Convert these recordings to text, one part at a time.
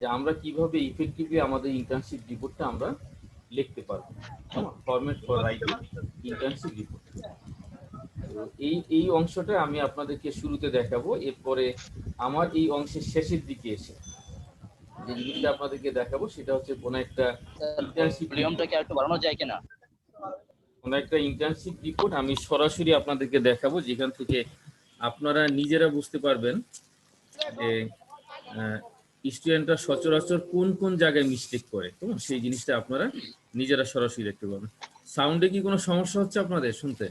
যে আমরা কিভাবে ইফেক্টিভলি আমাদের ইন্টার্নশিপ রিপোর্টটা আমরা লিখতে পারবো। Format for writing internship report. তো এই অংশটা আমি আপনাদেরকে শুরুতে দেখাবো, এরপরে আমার এই অংশের শেষের দিকে এসে যে জিনিসটা আপনাদেরকে দেখাবো সেটা হচ্ছে কোনো একটা ইন্টার্নশিপ ভলিউমটা কি আরেকটু বাড়ানো যায় কিনা? কোনো একটা ইন্টার্নশিপ রিপোর্ট আমি সরাসরি আপনাদেরকে দেখাবো, যেখান থেকে আপনারা নিজেরা বুঝতে পারবেন যে স্টুডেন্টরা সচরাচর কোন কোন জায়গায় মিস্টেক করে, তো সেই জিনিসটা আপনারা নিজেরা সরাসরি দেখতে পাবেন। সাউন্ডে কি কোনো সমস্যা হচ্ছে আপনাদের শুনতে?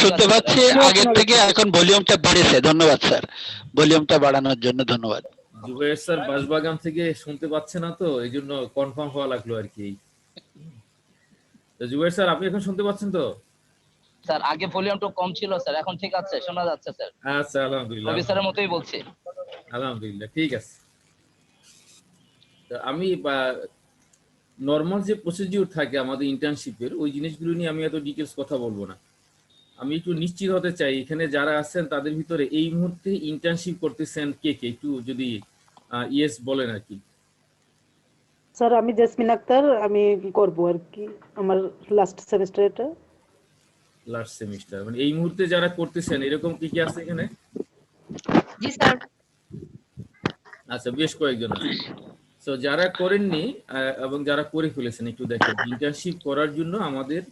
শুনতে পাচ্ছি আগের থেকে, এখন ভলিউমটা বেড়েছে। ধন্যবাদ স্যার, ভলিউমটা বাড়ানোর জন্য ধন্যবাদ। জুবাইর স্যার বাসবাগান থেকে শুনতে পাচ্ছে না, তো এই জন্য কনফার্ম হওয়া লাগলো আর কি। জুবাইর স্যার আপনি এখন শুনতে পাচ্ছেন তো? স্যার আগে ভলিউমটা কম ছিল স্যার, এখন ঠিক আছে, শোনা যাচ্ছে স্যার। আচ্ছা আলহামদুলিল্লাহ, রবি স্যারের মতোই বলছি। আলহামদুলিল্লাহ ঠিক আছে। আমি নর্মাল যে প্রসিডিউর থাকে আমাদের ইন্টার্নশিপের, ওই জিনিসগুলো নিয়ে আমি এত ডিটেলস কথা বলবো না। আমি একটু নিশ্চিত হতে চাই এখানে যারা আছেন তাদের ভিতরে এই মুহূর্তে ইন্টার্নশিপ করতেছেন কে কে, একটু যদি ইয়েস বলেন আর কি। স্যার আমি জেসমিন আক্তার, আমি করব আর কি, আমার লাস্ট সেমিস্টার এটা। লাস্ট সেমিস্টার মানে এই মুহূর্তে যারা করতেছেন এরকম কি কি আছে এখানে? জি স্যার। আচ্ছা বেশ কয়েকজন আছে। তো যারা করেননি এবং যারা করে ফেলেছেন একটু দেখেন, ইন্টার্নশিপ করার জন্য আমাদের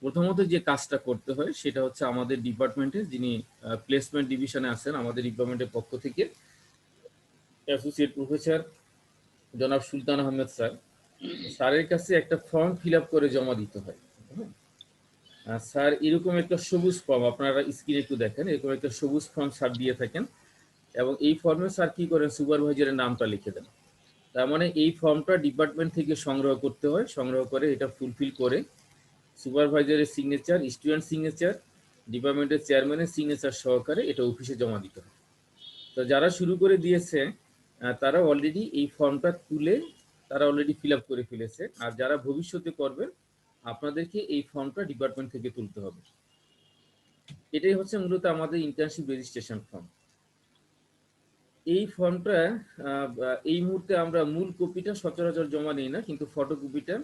প্রথমত যে কাজটা করতে হয় সেটা হচ্ছে আমাদের ডিপার্টমেন্টে যিনি প্লেসমেন্ট ডিভিশনে আছেন আমাদের ডিপার্টমেন্টের পক্ষ থেকে অ্যাসোসিয়েট প্রফেসর জনাব সুলতান আহমেদ স্যার, স্যারের কাছে একটা ফর্ম ফিল আপ করে জমা দিতে হয়। স্যার এরকম একটা সবুজ ফর্ম, আপনারা স্ক্রিনে একটু দেখেন, এরকম একটা সবুজ ফর্ম স্যার দিয়ে থাকেন এবং এই ফর্মে স্যার কি করেন, সুপারভাইজারের নামটা লিখে দেন। তার মানে এই ফর্মটা ডিপার্টমেন্ট থেকে সংগ্রহ করতে হয়, সংগ্রহ করে এটা ফুলফিল করে সুপারভাইজারের সিগনেচার, স্টুডেন্ট সিগনেচার, ডিপার্টমেন্টের চেয়ারম্যানের সিগনেচার সহকারে এটা অফিসে জমা দিতে হয়। তো যারা শুরু করে দিয়েছে তারা অলরেডি এই ফর্মটা তুলে তারা অলরেডি ফিল আপ করে ফেলেছে, আর যারা ভবিষ্যতে করবেন আপনাদেরকে এই ফর্মটা ডিপার্টমেন্ট থেকে তুলতে হবে। এটাই হচ্ছে মূলত আমাদের ইন্টার্নশিপ রেজিস্ট্রেশন ফর্ম। এই ফর্মটা এই মুহূর্তে আমরা মূল কপিটা সচরাচর জমা নিই না, কিন্তু ফটোকপিটা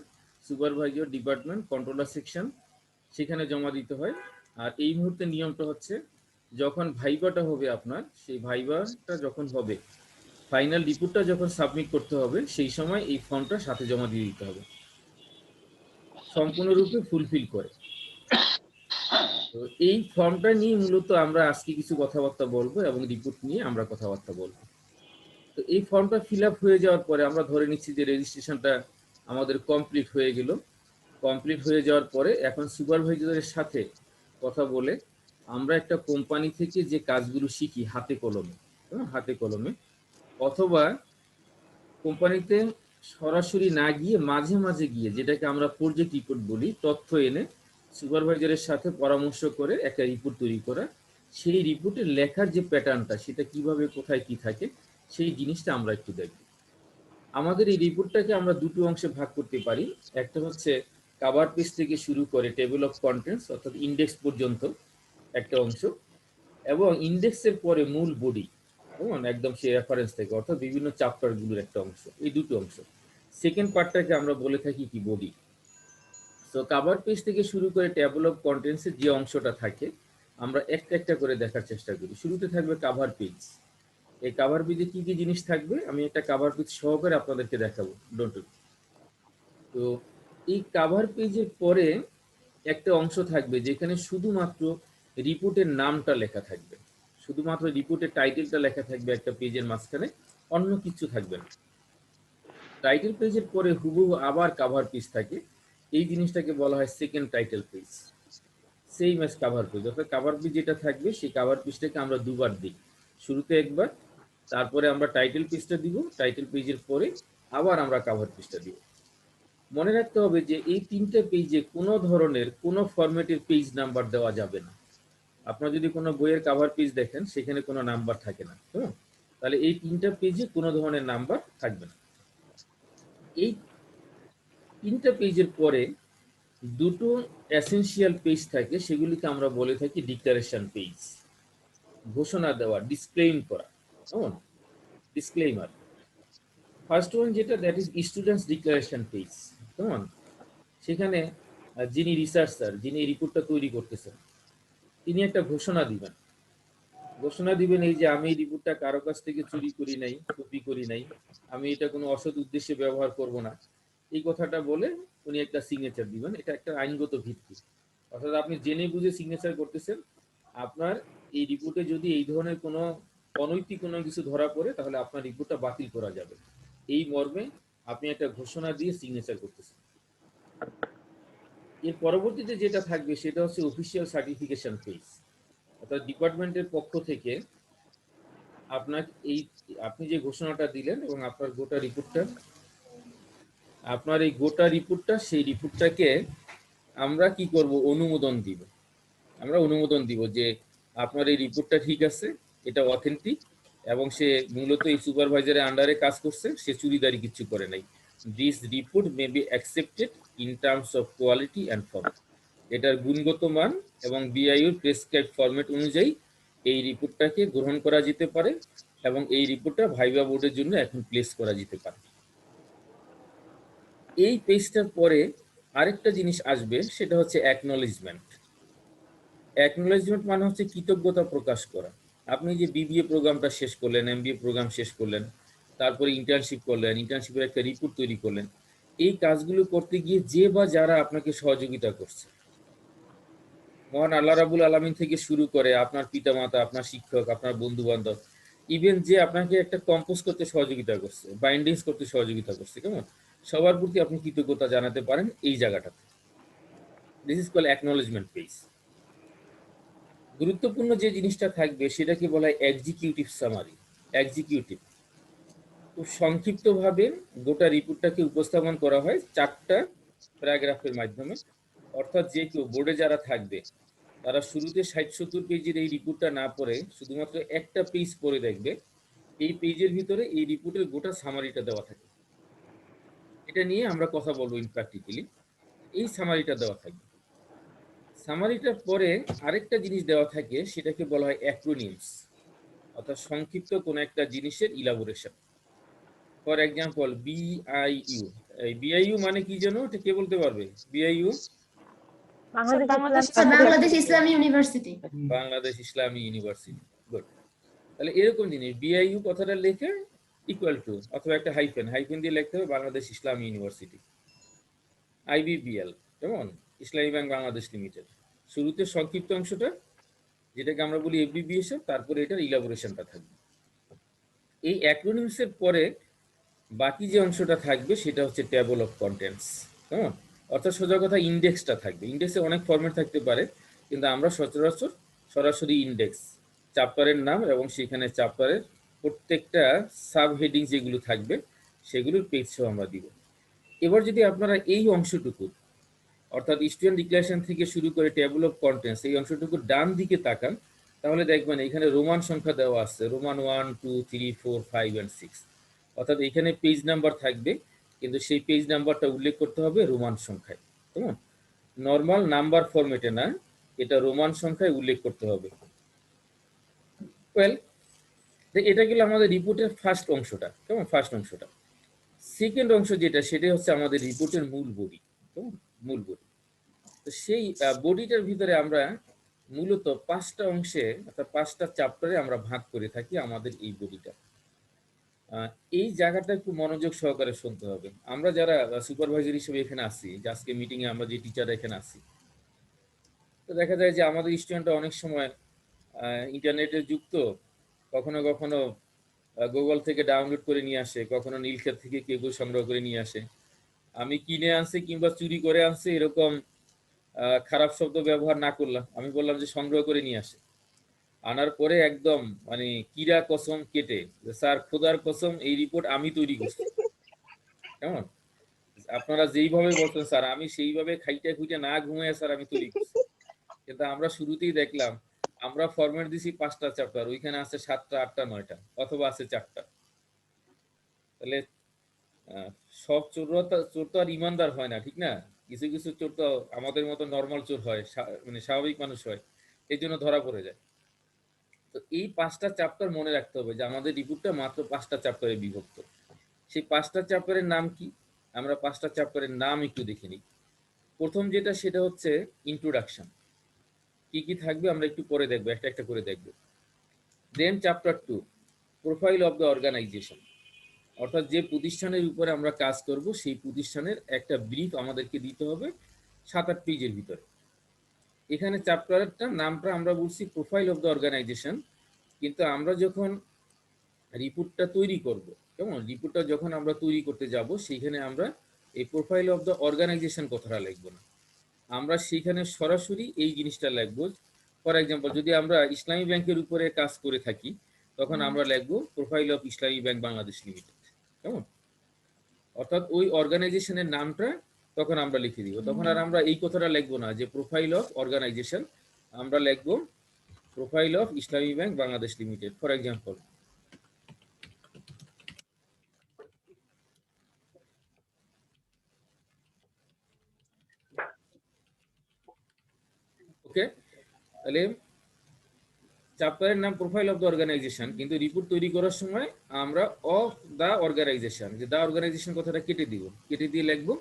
সুপারভাইজার ডিপার্টমেন্ট কন্ট্রোলার সেকশন সেখানে জমা দিতে হয়। আর এই মুহূর্তে নিয়মটা হচ্ছে যখন ভাইভাটা হবে আপনার, সেই ভাইভাটা যখন হবে, ফাইনাল রিপোর্টটা যখন সাবমিট করতে হবে, সেই সময় এই ফর্মটা সাথে জমা দিয়ে দিতে হবে সম্পূর্ণরূপে ফুলফিল করে। তো এই ফর্মটা নিয়ে মূলত আমরা আজকে কিছু কথাবার্তা বলবো এবং রিপোর্ট নিয়ে আমরা কথাবার্তা বলবো। তো এই ফর্মটা ফিল আপ হয়ে যাওয়ার পরে আমরা ধরে নিচ্ছি যে রেজিস্ট্রেশনটা আমাদের কমপ্লিট হয়ে গেল। কমপ্লিট হয়ে যাওয়ার পরে এখন সুপারভাইজারের সাথে কথা বলে আমরা একটা কোম্পানি থেকে যে কাজগুলো শিখি হাতে কলমে, হাতে কলমে, অথবা কোম্পানিতে সরাসরি না গিয়ে মাঝে মাঝে গিয়ে, যেটাকে আমরা প্রজেক্ট রিপোর্ট বলি, তথ্য এনে সুপারভাইজারের সাথে পরামর্শ করে একটা রিপোর্ট তৈরি করা, সেই রিপোর্টের লেখার যে প্যাটার্নটা সেটা কিভাবে কোথায় কি থাকে সেই জিনিসটা আমরা একটু দেখব। আমাদের এই রিপোর্টটাকে আমরা দুটো অংশে ভাগ করতে পারি। একটা হচ্ছে কভার পেজ থেকে শুরু করে টেবিল অফ কন্টেন্টস অর্থাৎ ইন্ডেক্স পর্যন্ত একটা অংশ, এবং ইন্ডেক্সের পরে মূল বডি, একদম সেই রেফারেন্স থেকে অর্থাৎ বিভিন্ন চ্যাপ্টারগুলোর একটা অংশ, এই দুটো অংশ। সেকেন্ড পার্টটাকে আমরা বলে থাকি কি বডি। তো কভার পেজ থেকে শুরু করে টেবিল অফ কন্টেন্টসের যে অংশটা থাকে আমরা একটা একটা করে দেখার চেষ্টা করি। শুরুতে থাকবে কভার পেজ। এই কভার পেজে কি কি জিনিস থাকবে আমি একটা কভার পেজ সহকারে আপনাদেরকে দেখাবো, ডোন্ট ওয়ারি। তো এই কভার পেজের পরে একটা অংশ থাকবে যেখানে শুধুমাত্র রিপোর্টের নামটা লেখা থাকবে, শুধুমাত্র রিপোর্টের টাইটেলটা লেখা থাকবে একটা পেজের মাঝখানে, অন্য কিছু থাকবে না। টাইটেল পেজের পরে হুবহু আবার কভার পেজ থাকে, এই জিনিসটাকে বলা হয় second title page, same as cover page. অর্থাৎ কভার পেজ যেটা থাকবে সেই কভার পেজটাকে আমরা দুবার দিই, শুরুতে একবার, তারপরে আমরা টাইটেল পেজটা দিব, টাইটেল পেজের পরে আবার আমরা কভার পেজটা দিব। মনে রাখতে হবে যে এই তিনটে পেজে কোনো ধরনের কোনো ফরম্যাটের পেজ নাম্বার দেওয়া যাবে না। আপনারা যদি কোনো বইয়ের কভার পেজ দেখেন সেখানে কোনো নাম্বার থাকে না, তাহলে এই তিনটা পেজে কোনো ধরনের নাম্বার থাকবে না। এই তিনটা পেজের পরে দুটো এসেনশিয়াল পেজ থাকে, সেগুলিকে আমরা বলে থাকি ডিক্লারেশন পেজ, ঘোষণা দেওয়া, ডিসক্লেইম করা। কেমন? ডিসক্লেইমার। ফার্স্ট ওয়ান যেটা, that is students declaration page. কেমন? সেখানে যিনি রিসার্চার, যিনি এই রিপোর্টটা তৈরি করতেছেন, তিনি একটা ঘোষণা দিবেন। ঘোষণা দিবেন এই যে আমি এই রিপোর্টটা কারো কাছ থেকে চুরি করি নাই, কপি করি নাই, আমি এটা কোনো অসৎ উদ্দেশ্যে ব্যবহার করব না, এই কথাটা বলে উনি একটা সিগনেচার দিবেন। এটা একটা আইনগত ভিত্তি, অর্থাৎ আপনি জেনে বুঝে সিগনেচার করতেছেন। আপনার এই রিপোর্টে যদি এই ধরনের কোনো অনৈতিক কোনো কিছু ধরা পড়ে তাহলে আপনার রিপোর্টটা বাতিল করা যাবে, এই মর্মে আপনি একটা ঘোষণা দিয়ে সিগনেচার করতেছেন। এর পরবর্তীতে যেটা থাকবে সেটা হচ্ছে অফিসিয়াল সার্টিফিকেশন পেজ, অর্থাৎ ডিপার্টমেন্টের পক্ষ থেকে আপনার আপনি যে ঘোষণাটা দিলেন এবং আপনার গোটা রিপোর্টটা সেই রিপোর্টটাকে আমরা কি করব, অনুমোদন দিব। আমরা অনুমোদন দিব যে আপনার এই রিপোর্টটা ঠিক আছে, এটা অথেন্টিক, এবং সে মূলত এই সুপারভাইজারের আন্ডারে কাজ করছে, সে চুরিদারি কিছু করে নাই। This report may be accepted in terms of quality and form. এটার গুণগত মান এবং বিআইইউর প্রেসক্রাইব ফরম্যাট অনুযায়ী এই রিপোর্টটাকে গ্রহণ করা যেতে পারে এবং এই রিপোর্টটা ভাইভা বোর্ডের জন্য এখন প্লেস করা যেতে পারে। এই পেজটার পরে আরেকটা জিনিস আসবে, সেটা হচ্ছে অ্যাকনলেজমেন্ট। অ্যাকনলেজমেন্ট মানে হচ্ছে কৃতজ্ঞতা প্রকাশ করা। আপনি যে বিবিএ প্রোগ্রামটা শেষ করলেন, এমবিএ প্রোগ্রাম শেষ করলেন, তারপরে ইন্টার্নশিপ করলেন, ইন্টার্নশিপের একটা রিপোর্ট তৈরি করলেন, এই কাজগুলো করতে গিয়ে যে বা যারা আপনাকে সহযোগিতা করছে, মহান আল্লাহ রাবুল আলামিন থেকে শুরু করে আপনার পিতামাতা, আপনার শিক্ষক, আপনার বন্ধু বান্ধব, ইভেন যে আপনাকে একটা কম্পোজ করতে সহযোগিতা করছে, বাইন্ডিংস করতে সহযোগিতা করছে, কেমন, সবার প্রতি আপনি কৃতজ্ঞতা জানাতে পারেন এই জায়গাটাতে। This is called acknowledgement page. গুরুত্বপূর্ণ যে জিনিসটা থাকবে সেটাকে বলা হয় এক্সিকিউটিভ সামারি। এক্সিকিউটিভ খুব সংক্ষিপ্তভাবে গোটা রিপোর্টটাকে উপস্থাপন করা হয় 4টা প্যারাগ্রাফের মাধ্যমে। অর্থাৎ যে কেউ বোর্ডে যারা থাকবে তারা শুরুতে 60-70 পেজের এই রিপোর্টটা না পড়ে শুধুমাত্র একটা পেজ পড়ে দেখবে। এই পেজের ভিতরে এই রিপোর্টের গোটা সামারিটা দেওয়া থাকে। এটা নিয়ে আমরা কথা বলবো ইন প্র্যাকটিক্যালি। এই সামারিটা দেওয়া থাকবে। সামারিটার পরে আরেকটা জিনিস দেওয়া থাকে, সেটাকে বলা হয় অ্যাক্রোনিমস, অর্থাৎ সংক্ষিপ্ত কোনো একটা জিনিসের ইলাবোরেশন। For example বিআইইউ। এই বিআইইউ মানে কি যেন, এটা কে বলতে পারবে? বিআইইউ বাংলাদেশ ইসলামী ইউনিভার্সিটি। বাংলাদেশ ইসলামী ইউনিভার্সিটি। গুড। তাহলে এরকম জিনিস বিআইইউ কথাটা লিখে ইকুয়াল টু অথবা একটা হাইফেন দিয়ে লিখতে হবে বাংলাদেশ ইসলামী ইউনিভার্সিটি, আইবিবিএল, যেমন ইসলামী ব্যাংক বাংলাদেশ লিমিটেড। শুরুতে সংক্ষিপ্ত অংশটা যেটাকে আমরা বলি এফবিবিএস, তারপরে এটার ইলাবোরেশনটা থাকবে। এই অ্যাক্রোনিমসের পরে বাকি যে অংশটা থাকবে সেটা হচ্ছে টেবল অফ কন্টেন্টস। কেমন? অর্থাৎ সোজা কথা ইন্ডেক্সটা থাকবে। ইন্ডেক্সে অনেক ফরম্যাট থাকতে পারে, কিন্তু আমরা সচরাচর সরাসরি ইন্ডেক্স, চ্যাপ্টারের নাম এবং সেখানে চ্যাপ্টারের প্রত্যেকটা সাব হেডিং যেগুলো থাকবে সেগুলোর পেজ সহ আমরা দিব। এবার যদি আপনারা এই অংশটুকু, অর্থাৎ স্টুডেন্ট ডিক্লারেশন থেকে শুরু করে টেবল অফ কন্টেন্টস, এই অংশটুকু ডান দিকে তাকান, তাহলে দেখবেন এখানে রোমান সংখ্যা দেওয়া আছে, রোমান 1, 2, 3, 4, 5 and 6। অর্থাৎ এখানে পেজ নাম্বার থাকবে, কিন্তু সেই পেজ নাম্বারটা উল্লেখ করতে হবে রোমান সংখ্যায়। কেমন? নর্মাল নাম্বার ফরম্যাটে না, এটা রোমান সংখ্যায় উল্লেখ করতে হবে। ওয়েল, এটা গেল আমাদের রিপোর্টের ফার্স্ট অংশটা। কেমন? ফার্স্ট অংশটা। সেকেন্ড অংশ যেটা, সেটা হচ্ছে আমাদের রিপোর্টের মূল বডি। কেমন? মূল বডি। তো সেই বডিটার ভিতরে আমরা মূলত 5টা অংশে অর্থাৎ 5টা চ্যাপ্টারে আমরা ভাগ করে থাকি আমাদের এই বডিটা। এই জায়গাটা একটু মনোযোগ সহকারে শুনতে হবে। আমরা যারা সুপারভাইজার হিসেবে এখানে আসি, যে আজকে মিটিংয়ে আমরা যে টিচাররা এখানে আসি, তো দেখা যায় যে আমাদের স্টুডেন্টরা অনেক সময় ইন্টারনেটে যুক্ত, কখনো কখনো গুগল থেকে ডাউনলোড করে নিয়ে আসে, কখনো নীলক্ষেত থেকে কেবল সংগ্রহ করে নিয়ে আসে। আমি কিনে আনছি কিংবা চুরি করে আনছি এরকম খারাপ শব্দ ব্যবহার না করলাম, আমি বললাম যে সংগ্রহ করে নিয়ে আসে। আনার পরে একদম মানে কিরা কসম কেটে, স্যার খোদার কসম এই রিপোর্ট আমি তৈরি করছি। কেমন? আপনারা যেইভাবে বলছেন স্যার, আমি সেইভাবে খাইটা খুঁজে না ঘুমিয়ে স্যার আমি তৈরি করছি। কিন্তু আমরা শুরুতেই দেখলাম আমরা ফরম্যাট দিছি 5টা চ্যাপ্টার, ওইখানে আছে 7টা, 8টা, 9টা, অথবা আছে 4টা। তাহলে সব চোর তো আর ইমানদার হয় না, ঠিক না? কিছু কিছু চোর তো আমাদের মতো নর্মাল চোর হয়, মানে স্বাভাবিক মানুষ হয়, এই জন্য ধরা পড়ে যায়। তো এই 5টা চ্যাপ্টার মনে রাখতে হবে যে আমাদের রিপোর্টটা মাত্র 5টা চ্যাপ্টারে বিভক্ত। সেই 5টা চ্যাপ্টারের নাম কি? আমরা 5টা চ্যাপ্টারের নাম একটু দেখে নিই। প্রথম যেটা সেটা হচ্ছে ইন্ট্রোডাকশন। কি কি থাকবে আমরা একটু পরে দেখবো, একটা একটা করে দেখবো। Then chapter 2 profile of the organization, অর্থাৎ যে প্রতিষ্ঠানের উপরে আমরা কাজ করব সেই প্রতিষ্ঠানের একটা ব্রিফ আমাদেরকে দিতে হবে 7-8 পেজের ভিতরে। এখানে চ্যাপ্টারটার নামটা আমরা বলছি প্রোফাইল অফ দ্য অর্গানাইজেশন, কিন্তু আমরা যখন রিপোর্টটা তৈরি করব, কেমন, রিপোর্টটা যখন আমরা তৈরি করতে যাব সেইখানে আমরা এই প্রোফাইল অফ দ্য অর্গানাইজেশন কথাটা লিখব না, আমরা সেইখানে সরাসরি এই জিনিসটা লিখব। ফর এক্সাম্পল, যদি আমরা ইসলামী ব্যাংকের উপরে কাজ করে থাকি তখন আমরা লিখব profile of Islami bank Bangladesh limited, কেমন, অর্থাৎ ওই অর্গানাইজেশনের নামটা তখন আমরা লিখে দিব। তখন আর আমরা এই কথাটা লিখবো না যে প্রোফাইল অফ অর্গানাইজেশন, আমরা লিখব profile of Islami bank Bangladesh limited. For example, okay, তাহলে চ্যাপ্টারের নাম প্রোফাইল অফ দ্য অর্গানাইজেশন, কিন্তু রিপোর্ট তৈরি করার সময় আমরা অফ দ্য অর্গানাইজেশন, যে দ্য অর্গানাইজেশন কথাটা কেটে দিব, কেটে দিয়ে লিখবো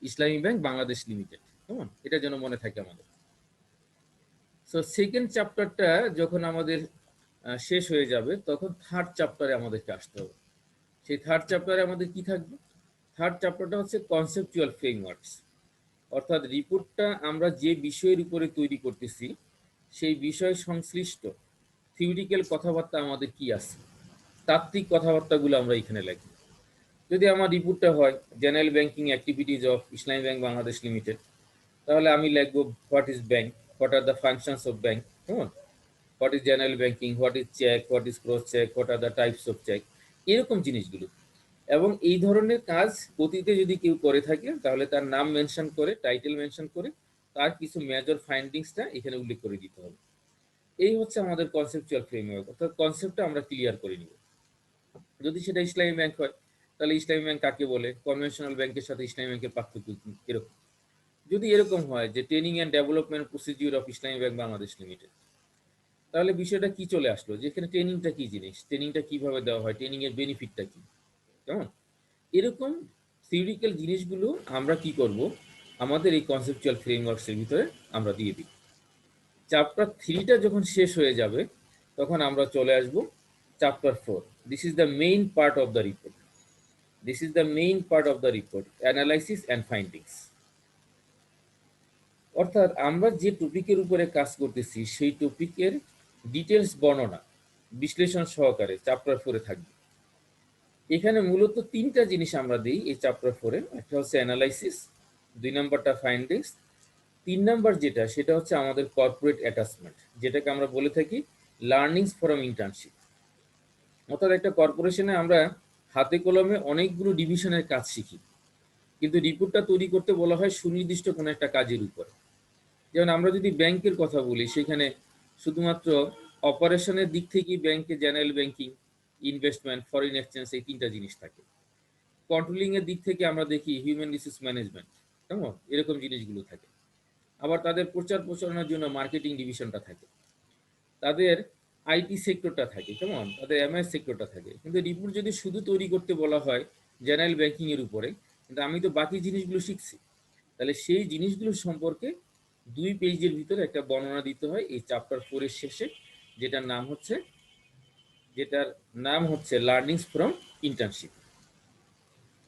ইসলামী ব্যাংক বাংলাদেশ লিমিটেড, কেমন, এটা যেন মনে থাকে আমাদের। সো সেকেন্ড চ্যাপ্টারটা যখন আমাদের শেষ হয়ে যাবে তখন থার্ড চ্যাপ্টারে আমাদেরকে আসতে হবে। সেই থার্ড চ্যাপ্টারে আমাদের কি থাকবে? থার্ড চ্যাপ্টারটা হচ্ছে কনসেপচুয়াল ফ্রেমওয়ার্কস, অর্থাৎ রিপোর্টটা আমরা যে বিষয়ের উপরে তৈরি করতেছি সেই বিষয় সংশ্লিষ্ট থিওরিক্যাল কথাবার্তা আমাদের কি আছে, তাত্ত্বিক কথাবার্তাগুলো আমরা এখানে লিখি। যদি আমার রিপোর্টটা হয় general banking activities of Islami bank Bangladesh limited, তাহলে আমি লিখবো what is bank, what are the functions of bank, কেমন, what is general banking, what is cheque, what is cross cheque, what are the types of cheque, এরকম জিনিসগুলো। এবং এই ধরনের কাজ অতীতে যদি কেউ করে থাকে তাহলে তার নাম মেনশন করে, টাইটেল মেনশন করে, তার কিছু মেজর ফাইন্ডিংসটা এখানে উল্লেখ করে দিতে হবে। এই হচ্ছে আমাদের কনসেপচুয়াল ফ্রেমওয়ার্ক, অর্থাৎ কনসেপ্টটা আমরা ক্লিয়ার করে নিব। যদি সেটা ইসলামী ব্যাংক হয় তাহলে ইসলামী ব্যাংক কাকে বলে, কনভেনশনাল ব্যাংকের সাথে ইসলামী ব্যাংকের পার্থক্য কি, এরকম। যদি এরকম হয় যে training and development procedure of Islami bank Bangladesh limited, তাহলে বিষয়টা কি চলে আসলো, যে এখানে ট্রেনিংটা কি জিনিস, ট্রেনিংটা কিভাবে দেওয়া হয়, ট্রেনিং এর বেনিফিটটা কি, কেমন, এরকম থিওরিক্যাল জিনিসগুলো আমরা কি করব আমাদের এই কনসেপচুয়াল ফ্রেমওয়ার্কসের ভিতরে আমরা দিয়ে দিই। চ্যাপ্টার 3টা যখন শেষ হয়ে যাবে তখন আমরা চলে আসব chapter 4। This is the main part of the report, this is the main part of the report, analysis and findings. অর্থাৎ আমরা যে টপিকের উপরে কাজ করতেছি সেই টপিকের ডিটেলস বর্ণনা বিশ্লেষণ সহকারে চ্যাপ্টার 4-এ থাকবে। এখানে মূলত 3টা জিনিস আমরা দিই এই চ্যাপ্টার 4-এ, একটা হচ্ছে অ্যানালাইসিস, 2 নম্বরটা ফাইন্ডিংস, 3 নম্বর যেটা সেটা হচ্ছে আমাদের কর্পোরেট অ্যাটাচমেন্ট, যেটাকে আমরা বলে থাকি লার্নিংস ফ্রম ইন্টার্নশিপ। অর্থাৎ একটা কর্পোরেশনে আমরা হাতে কলমে অনেকগুলো ডিভিশনের কাজ শিখি, কিন্তু রিপোর্টটা তৈরি করতে বলা হয় সুনির্দিষ্ট কোনো একটা কাজের উপরে। যেমন আমরা যদি ব্যাংকের কথা বলি, সেখানে শুধুমাত্র অপারেশনের দিক থেকেই ব্যাংকে general banking, investment, foreign exchange, এই 3টা জিনিস থাকে। কন্ট্রোলিং এর দিক থেকে আমরা দেখি হিউম্যান রিসোর্স ম্যানেজমেন্ট, কেমন, এরকম জিনিসগুলো থাকে। আবার তাদের প্রচার প্রচারণার জন্য মার্কেটিং ডিভিশনটা থাকে, তাদের আইটি সেক্টরটা থাকে, কেমন, তাদের এমআইএস সেক্টরটা থাকে। কিন্তু রিপোর্ট যদি শুধু তৈরি করতে বলা হয় জেনারেল ব্যাংকিং এর উপরে, কিন্তু আমি তো বাকি জিনিসগুলো শিখছি, তাহলে সেই জিনিসগুলো সম্পর্কে 2 পেজের ভিতরে একটা বর্ণনা দিতে হয় এই চ্যাপ্টার 4-এর শেষে, যেটার নাম হচ্ছে লার্নিংস ফ্রম ইন্টার্নশিপ।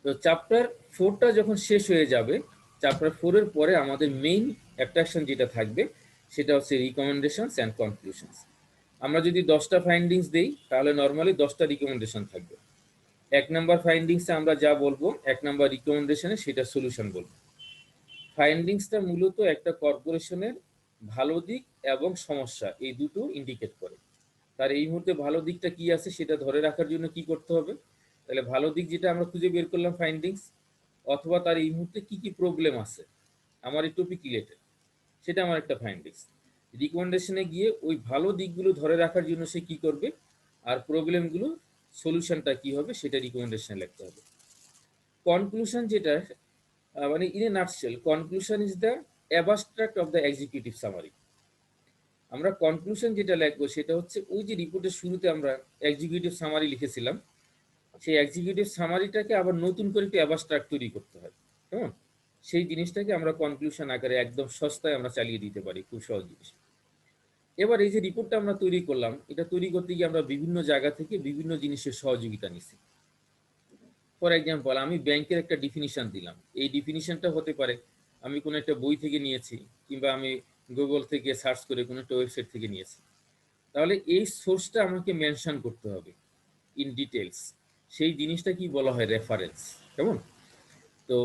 তো চ্যাপ্টার 4টা যখন শেষ হয়ে যাবে, চ্যাপ্টার 4-এর পরে আমাদের মেইন অ্যাট্রাকশন যেটা থাকবে সেটা হচ্ছে রিকমেন্ডেশনস অ্যান্ড কনক্লুশনস। আমরা যদি 10টা ফাইন্ডিংস দেই তাহলে নর্মালি 10টা রিকমেন্ডেশন থাকবে। 1 নম্বর ফাইন্ডিংসে আমরা যা বলবো, 1 নম্বর রিকমেন্ডেশনে সেটা সলিউশন বলবো। ফাইন্ডিংসটা মূলত একটা কর্পোরেশনের ভালো দিক এবং সমস্যা এই দুটো ইন্ডিকেট করে। তার এই মুহূর্তে ভালো দিকটা কি আছে সেটা ধরে রাখার জন্য কি করতে হবে, তাহলে ভালো দিক যেটা আমরা খুঁজে বের করলাম ফাইন্ডিংস, অথবা তার এই মুহূর্তে কি কি প্রবলেম আছে আমার এই টপিক রিলেটেড, সেটা আমার একটা ফাইন্ডিংস। রিকমেন্ডেশনে গিয়ে ওই ভালো দিকগুলো ধরে রাখার জন্য সে কি করবে, আর প্রবলেমগুলো সলিউশনটা কি হবে সেটা রিকমেন্ডেশনে লিখতে হবে। কনক্লুশন যেটা, মানে in a nutshell, conclusion is the abstract of the executive summary. আমরা কনক্লুশন যেটা লিখবো সেটা হচ্ছে ওই যে রিপোর্টের শুরুতে আমরা এক্সিকিউটিভ সামারি লিখেছিলাম, সেই এক্সিকিউটিভ সামারিটাকে আবার নতুন করে একটু অ্যাবস্ট্রাক্ট তৈরি করতে হয়, কেমন? সেই জিনিসটাকে আমরা কনক্লুশন আকারে একদম সস্তায় আমরা চালিয়ে দিতে পারি, খুব সহজ জিনিস। এবার এই যে রিপোর্টটা আমরা তৈরি করলাম, এটা তৈরি করতে গিয়ে আমরা বিভিন্ন জায়গা থেকে বিভিন্ন জিনিসের সহযোগিতা নিছি। ফর এক্সাম্পল, আমি ব্যাংকের একটা ডিফিনিশন দিলাম, এই ডিফিনিশনটা হতে পারে আমি কোনো একটা বই থেকে নিয়েছি, কিংবা আমি গুগল থেকে সার্চ করে কোনো একটা ওয়েবসাইট থেকে নিয়েছি। তাহলে এই সোর্সটা আমাকে মেনশন করতে হবে ইন ডিটেলস। সেই জিনিসটা কি বলা হয়? রেফারেন্স, কেমন? তো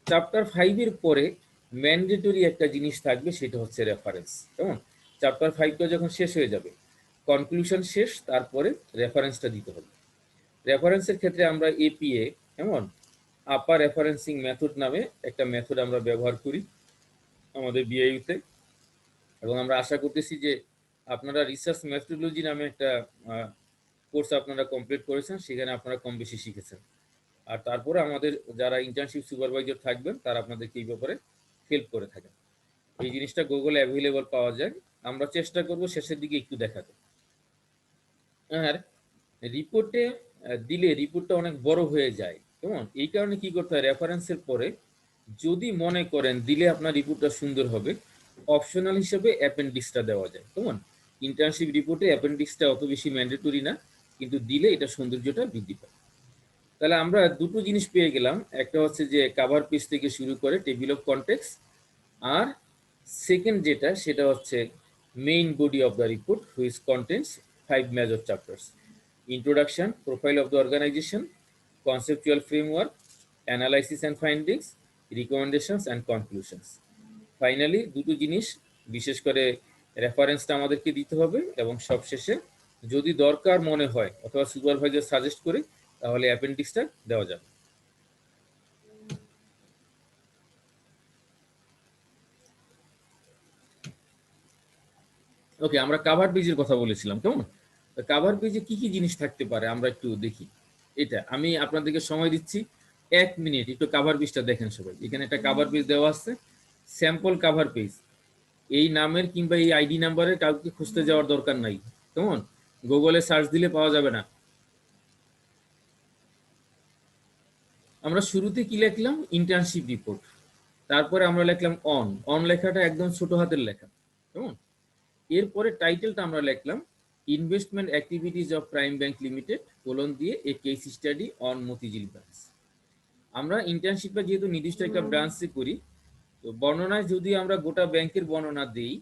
চ্যাপ্টার 5 এর পরে ম্যান্ডেটরি একটা জিনিস থাকবে, সেটা হচ্ছে রেফারেন্স, কেমন? চ্যাপ্টার 5টা যখন শেষ হয়ে যাবে, কনক্লুশন শেষ, তারপরে রেফারেন্সটা দিতে হবে। রেফারেন্সের ক্ষেত্রে আমরা এপিএ, কেমন, আপার রেফারেন্সিং মেথড নামে একটা মেথড আমরা ব্যবহার করি আমাদের বিআইইউতে, এবং আমরা আশা করতেছি যে আপনারা রিসার্চ মেথোডোলজি নামে একটা কোর্স আপনারা কমপ্লিট করেছেন, সেখানে আপনারা কম বেশি শিখেছেন। আর তারপরে আমাদের যারা ইন্টার্নশিপ সুপারভাইজার থাকবেন তারা আপনাদেরকে এই ব্যাপারে হেল্প করে থাকেন। এই জিনিসটা গুগলে অ্যাভেলেবল পাওয়া যায়, আমরা চেষ্টা করব শেষের দিকে একটু দেখাতে। আর রিপোর্টে দিলে রিপোর্টটা অনেক বড় হয়ে যায়, কেমন? এই কারণে কি করতে হয়, রেফারেন্সের পরে যদি মনে করেন দিলে আপনার রিপোর্টটা সুন্দর হবে, অপশনাল হিসেবে অ্যাপেন্ডিক্সটা দেওয়া যায়, কেমন? ইন্টার্নশিপ রিপোর্টে অ্যাপেন্ডিক্সটা অত বেশি ম্যান্ডেটরি না, কিন্তু দিলে এটা সৌন্দর্যটা বৃদ্ধি পায়। তাহলে আমরা দুটো জিনিস পেয়ে গেলাম, একটা হচ্ছে যে কাভার পেজ থেকে শুরু করে টেবিল অফ কন্টেক্স, আর সেকেন্ড যেটা সেটা হচ্ছে main body of the report which contents 5 major chapters: introduction, profile of the organisation, conceptual framework, analysis and findings, recommendations and conclusions. Finally দুটো জিনিস, বিশেষ করে রেফারেন্সটা আমাদেরকে দিতে হবে, এবং সবশেষে যদি দরকার মনে হয় অথবা সুপারভাইজার সাজেস্ট করে, তাহলে অ্যাপেন্ডিক্সটা দেওয়া যাবে। ওকে, আমরা কাভার পেজের কথা বলেছিলাম, কেমন? কাভার পেজে কি কি জিনিস থাকতে পারে আমরা একটু দেখি। এটা আমি আপনাদেরকে সময় দিচ্ছি 1 মিনিট, একটু কাভার পেজটা দেখেন সবাই। এখানে একটা কাভার পেজ দেওয়া আছে, স্যাম্পল কাভার পেজ। এই নামের কিংবা এই আইডি নাম্বারের কাউকে খুঁজতে যাওয়ার দরকার নাই, কেমন? গুগলে সার্চ দিলে পাওয়া যাবে না। আমরা শুরুতে কি লিখলাম? Internship report. তারপরে আমরা লিখলাম অন লেখাটা একদম ছোট হাতের লেখা, কেমন? এরপরে টাইটেলটা আমরা লিখলাম investment activities of prime bank limited colon দিয়ে a case study on Motijheel branch. আমরা ইন্টার্নশিপটা যেহেতু নির্দিষ্ট একটা ব্রাঞ্চে করি, তো বর্ণনায় যদি আমরা গোটা ব্যাংকের বর্ণনা দেই,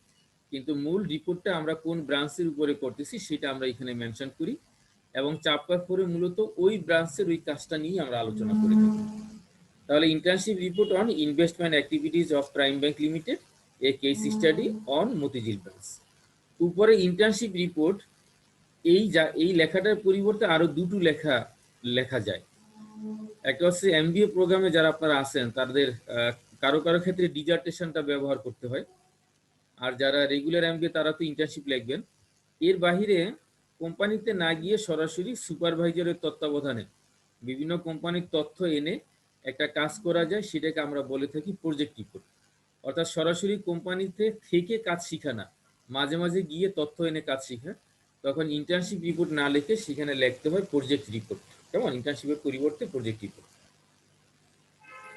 কিন্তু মূল রিপোর্টটা আমরা কোন ব্রাঞ্চের উপরে করতেছি সেটা আমরা এখানে মেনশন করি, এবং চ্যাপ্টার 4 মূলত ওই ব্রাঞ্চের ওই কাজটা নিয়ে আমরা আলোচনা করে থাকি। তাহলে internship report on investment activities of prime bank limited a case study on Motijheel branch. উপরে ইন্টার্নশিপ রিপোর্ট এই লেখাটার পরিবর্তে আরো দুটো লেখা যায়। একটা হচ্ছে এমবিএ প্রোগ্রামে যারা আপনারা আছেন তাদের কারো কারো ক্ষেত্রে ডিজার্টেশনটা ব্যবহার করতে হয়, আর যারা রেগুলার এমবিএ তারা তো ইন্টার্নশিপ লিখবেন। এর বাহিরে কোম্পানিতে না গিয়ে সরাসরি সুপারভাইজারের তত্ত্বাবধানে বিভিন্ন কোম্পানির তথ্য এনে একটা কাজ করা যায়, সেটাকে আমরা বলে থাকি প্রজেক্ট রিপোর্ট। অর্থাৎ সরাসরি কোম্পানিতে থেকে কাজ শিখা না, মাঝে মাঝে গিয়ে তথ্য এনে কাজ শিখা। তখন ইন্টার্নশিপ রিপোর্ট না লিখে সেখানে লিখতে হয় প্রজেক্ট রিপোর্ট, কেমন? ইন্টার্নশিপের পরিবর্তে প্রজেক্ট রিপোর্ট।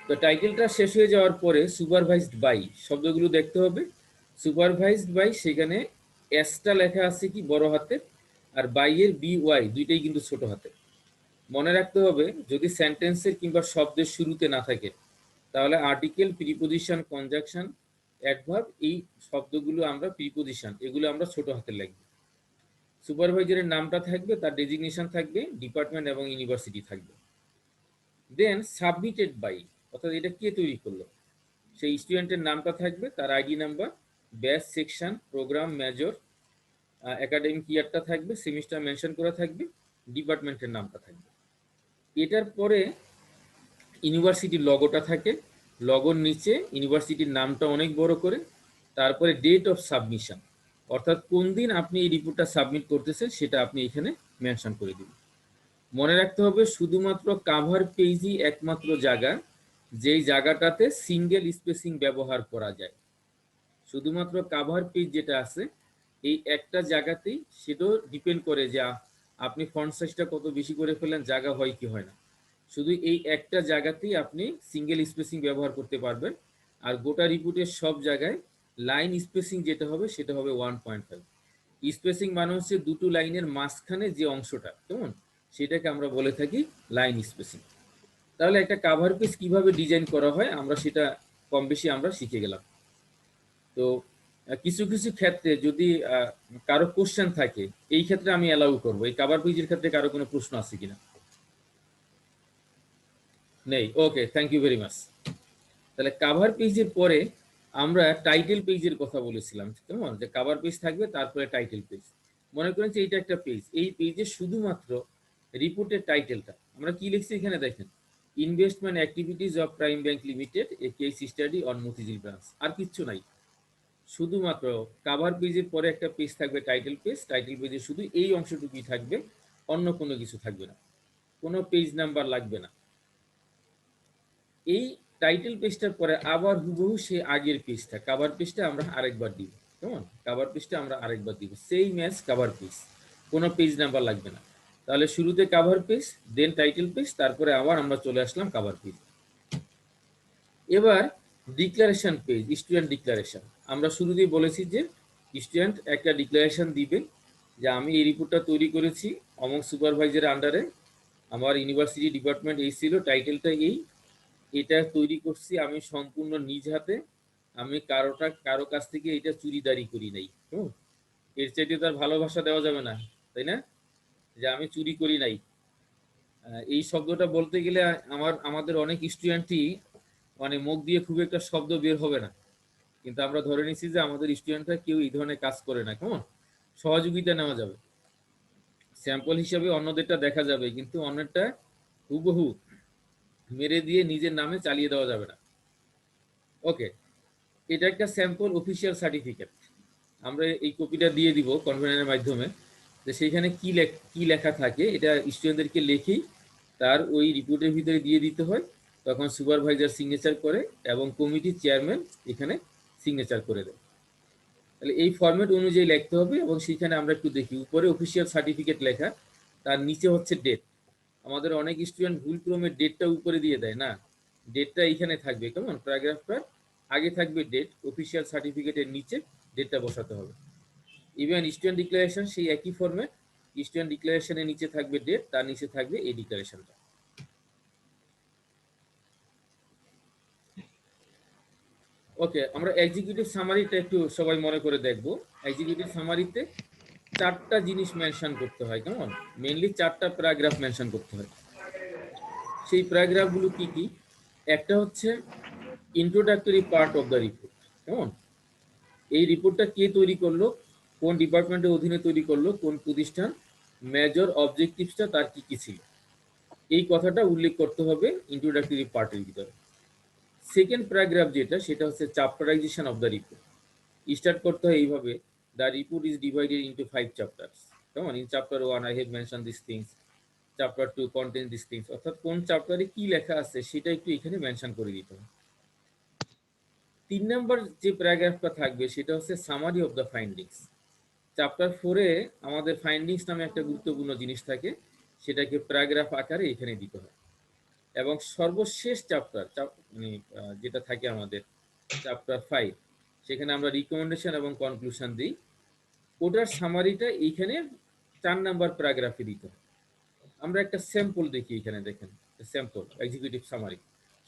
তো টাইটেলটা শেষ হয়ে যাওয়ার পরে সুপারভাইজড বাই শব্দগুলো দেখতে হবে। সুপারভাইজড বাই, সেখানে এসটা লেখা আছে কি বড় হাতের, আর বাই এর বিওয়াই দুইটাই কিন্তু ছোট হাতের। মনে রাখতে হবে যদি সেন্টেন্সের কিংবা শব্দের শুরুতে না থাকে, তাহলে আর্টিকেল, প্রিপোজিশন, কনজাংশন, অ্যাডভার্ব, এই শব্দগুলো আমরা প্রিপোজিশন, এগুলো আমরা ছোট হাতে লিখব। সুপারভাইজারের নামটা থাকবে, তার ডেজিগনেশন থাকবে, ডিপার্টমেন্ট এবং ইউনিভার্সিটি থাকবে। দেন সাবমিটেড বাই, অর্থাৎ এটা কে তৈরি করলো, সেই স্টুডেন্টের নামটা থাকবে, তার ID number, batch, section, program, major, academic ইয়ারটা থাকবে, সেমিস্টার মেনশন করা থাকবে, ডিপার্টমেন্টের নামটা থাকবে। এটার পরে ইউনিভার্সিটির লগোটা থাকে, লগোর নিচে ইউনিভার্সিটির নামটা অনেক বড় করে, তারপরে ডেট অফ সাবমিশন, অর্থাৎ কোন দিন আপনি এই রিপোর্টটা সাবমিট করতেছেন সেটা আপনি এখানে মেনশন করে দিবেন। মনে রাখতে হবে শুধুমাত্র কাভার পেজই একমাত্র জায়গা যেই জায়গাটাতে সিঙ্গেল স্পেসিং ব্যবহার করা যায়। শুধুমাত্র কাভার পেজ যেটা আছে এই একটা জায়গাতেই সেটাও ডিপেন্ড করে যে আপনি ফন্ট সাইজটা কত বেশি করে ফেলেন, জায়গা হয় কি হয় না। শুধু এই একটা জায়গাতেই আপনি সিঙ্গেল স্পেসিং ব্যবহার করতে পারবেন। আর গোটা রিপোর্টের সব জায়গায় লাইন স্পেসিং যেটা হবে সেটা হবে 1.5। স্পেসিং মানে হচ্ছে দুটো লাইনের মাঝখানে যে অংশটা, কেমন, সেটাকে আমরা বলে থাকি লাইন স্পেসিং। তাহলে একটা কাভার পেজ কিভাবে ডিজাইন করা হয় আমরা সেটা কম বেশি আমরা শিখে গেলাম। তো কিছু কিছু ক্ষেত্রে যদি কারো কোশ্চেন থাকে, এই ক্ষেত্রে আমি অ্যালাউ করবো। এই কাভার পেজের ক্ষেত্রে কারো কোনো প্রশ্ন আছে কিনা? নেই, ওকে, থ্যাংক ইউ ভেরি মাচ। তাহলে কাভার পেজের পরে আমরা টাইটেল পেজের কথা বলেছিলাম, কেমন, যে কাভার পেজ থাকবে তারপরে টাইটেল পেজ। মনে করেন যে এইটা একটা পেজ, এই পেজে শুধুমাত্র রিপোর্টের টাইটেলটা আমরা কি লিখছি এখানে দেখেন, investment activities of prime bank limited a case study on Motijheel branch, আর কিচ্ছু নাই। শুধুমাত্র কাভার পেজের পরে একটা পেজ থাকবে টাইটেল পেজ, টাইটেল পেজে শুধু এই অংশটুকুই থাকবে, অন্য কোনো কিছু থাকবে না, কোনো পেজ নাম্বার লাগবে না। এই টাইটেল পেজটার পরে আবার হুবহু সে আগের পেজটা, কাভার পেজটা আমরা আরেকবার দিব, কেমন, কাভার পেজটা আমরা আরেকবার দিব, সেই ম্যাচ কাভার পেজ, কোনো পেজ নাম্বার লাগবে না। তাহলে শুরুতে কাভার পেজ, দেন টাইটেল পেজ, তারপরে আবার আমরা চলে আসলাম কাভার পেজ। এবার ডিক্লারেশন পেজ, স্টুডেন্ট ডিক্লারেশন। আমরা শুরুতেই বলেছি যে স্টুডেন্ট একটা ডিক্লারেশন দিবে যে আমি এই রিপোর্টটা তৈরি করেছি অমক সুপারভাইজারের আন্ডারে, আমার ইউনিভার্সিটি ডিপার্টমেন্ট এই ছিল, টাইটেলটা এই, এটা তৈরি করছি আমি সম্পূর্ণ নিজ হাতে, আমি কারো কাছ থেকে এটা চুরিদারি করি নাই। এর চাইতে তার ভালোবাসা দেওয়া যাবে না, তাই না, যে আমি চুরি করি নাই। এই শব্দটা বলতে গেলে আমাদের অনেক স্টুডেন্টই মানে মুখ দিয়ে খুব একটা শব্দ বের হবে না, কিন্তু আমরা ধরে নিচ্ছি যে আমাদের স্টুডেন্টরা কেউ এই ধরনের কাজ করে না, কেমন, সহযোগিতা নেওয়া যাবে, স্যাম্পল হিসাবে অন্যদেরটা দেখা যাবে, কিন্তু অন্যটা হুবহু মেরে দিয়ে নিজের নামে চালিয়ে দেওয়া যাবে না। ওকে, এটা একটা স্যাম্পল অফিসিয়াল সার্টিফিকেট, আমরা এই কপিটা দিয়ে দিব কনভেনারের মাধ্যমে, যে সেইখানে কি লেখা থাকে এটা স্টুডেন্টদেরকে লিখেই তার ওই রিপোর্টের ভিতরে দিয়ে দিতে হয়, তখন সুপারভাইজার সিগনেচার করে এবং কমিটির চেয়ারম্যান এখানে সিগনেচার করে দেয়। তাহলে এই ফরম্যাট অনুযায়ী লিখতে হবে, এবং সেখানে আমরা একটু দেখি উপরে অফিসিয়াল সার্টিফিকেট লেখা, তার নিচে হচ্ছে ডেট। আমাদের অনেক স্টুডেন্ট ভুলক্রমে ডেটটা উপরে দিয়ে দেয়, না, ডেটটা এইখানে থাকবে, কেমন, প্যারাগ্রাফটার আগে থাকবে ডেট, অফিসিয়াল সার্টিফিকেটের নিচে ডেটটা বসাতে হবে। ইভেন স্টুডেন্ট ডিক্লারেশন সেই একই ফরম্যাট, স্টুডেন্ট ডিক্লারেশনের নিচে থাকবে ডেট, তার নিচে থাকবে এই ডিক্লারেশনটা। ওকে, আমরা এক্সিকিউটিভ সামারিটা একটু সবাই মনে করে দেখব। এক্সিকিউটিভ সামারিতে 4টা জিনিস মেনশন করতে হয়, কেমন, মেইনলি 4টা প্যারাগ্রাফ মেনশন করতে হয়। সেই প্যারাগ্রাফগুলো কি কি? একটা হচ্ছে introductory part of the report, কেমন, এই রিপোর্টটা কে তৈরি করলো, কোন ডিপার্টমেন্টের অধীনে তৈরি করলো, কোন প্রতিষ্ঠান, মেজর অবজেক্টিভসটা তার কি কি ছিল, এই কথাটা উল্লেখ করতে হবে ইন্ট্রোডাক্টরি পার্টের ভিতরে। সেকেন্ড প্যারাগ্রাফ যেটা, সেটা হচ্ছে chapterization of the report. Start করতে হয় এইভাবে, the report is divided into 5 chapters, কেমন, in chapter 1 I have mention this things, chapter 2 content this things, অর্থাৎ কোন চ্যাপ্টারে কি লেখা আছে সেটা একটু এখানে মেনশন করে দিতে হবে। 3 নম্বর যে প্যারাগ্রাফটা থাকবে সেটা হচ্ছে summary of the findings. Chapter 4-এ আমাদের ফাইন্ডিংস নামে একটা গুরুত্বপূর্ণ জিনিস থাকে, সেটাকে প্যারাগ্রাফ আকারে এখানে দিতে হয়। এবং সর্বশেষ চ্যাপ্টার মানে যেটা থাকে আমাদের চ্যাপ্টার 5, সেখানে আমরা রিকমেন্ডেশন এবং কনক্লুশন দিই, ওটার সামারিটা এইখানে 4 নম্বর প্যারাগ্রাফে দিতে হয়। আমরা একটা স্যাম্পল দেখি, এখানে দেখেন স্যাম্পল এক্সিকিউটিভ সামারি,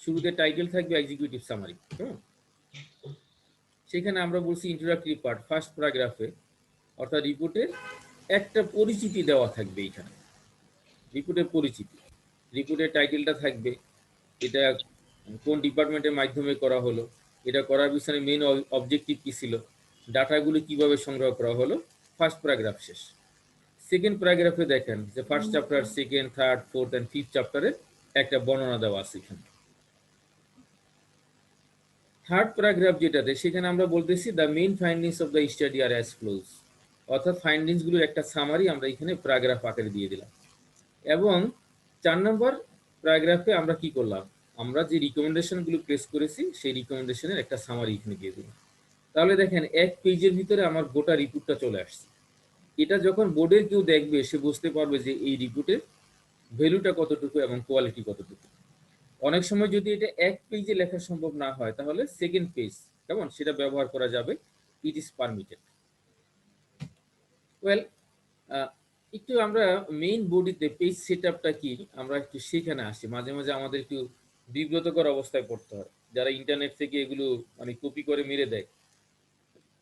শুরুতে টাইটেল থাকবে এক্সিকিউটিভ সামারি, কেমন, সেখানে আমরা বলছি ইন্ট্রোডাক্টরি পার্ট, ফার্স্ট প্যারাগ্রাফে, অর্থাৎ রিপোর্টের একটা পরিচিতি দেওয়া থাকবে। এখানে রিপোর্টের পরিচিতি, রিপোর্টের টাইটেলটা থাকবে, এটা কোন ডিপার্টমেন্টের মাধ্যমে করা হলো, এটা করার পিছনে মেইন অবজেক্টিভ কি ছিল, ডাটাগুলো কিভাবে সংগ্রহ করা হলো, ফার্স্ট প্যারাগ্রাফ শেষ। সেকেন্ড প্যারাগ্রাফে দেখেন যে first chapter, second, third, fourth and fifth চ্যাপ্টারের একটা বর্ণনা দেওয়া আছে এখানে। থার্ড প্যারাগ্রাফ যেটাতে, সেখানে আমরা বলতেছি the main findings of the study are as follows, অর্থাৎ ফাইন্ডিংসগুলোর একটা সামারি আমরা এখানে প্যারাগ্রাফ আকারে দিয়ে দিলাম। এবং 4 নম্বর প্যারাগ্রাফে আমরা কি করলাম, আমরা যে রিকমেন্ডেশনগুলো প্লেস করেছি সেই রিকমেন্ডেশনের একটা সামারি এখানে দিয়ে দিলাম। তাহলে দেখেন এক পেজের ভিতরে আমার গোটা রিপোর্টটা চলে আসছে। এটা যখন বোর্ডের কেউ দেখবে সে বুঝতে পারবে যে এই রিপোর্টের ভ্যালুটা কতটুকু এবং কোয়ালিটি কতটুকু। অনেক সময় যদি এটা এক পেজে লেখা সম্ভব না হয় তাহলে সেকেন্ড পেজ কেমন সেটা ব্যবহার করা যাবে, ইট ইজ পারমিটেড। ওয়েল, একটু আমরা মেইন বডিতে পেজ সেটআপটা কি আমরা একটু সেখানে আসি। মাঝে মাঝে আমাদের একটু বিব্রতকর অবস্থায় পড়তে হয়, যারা ইন্টারনেট থেকে এগুলো মানে কপি করে মেরে দেয়।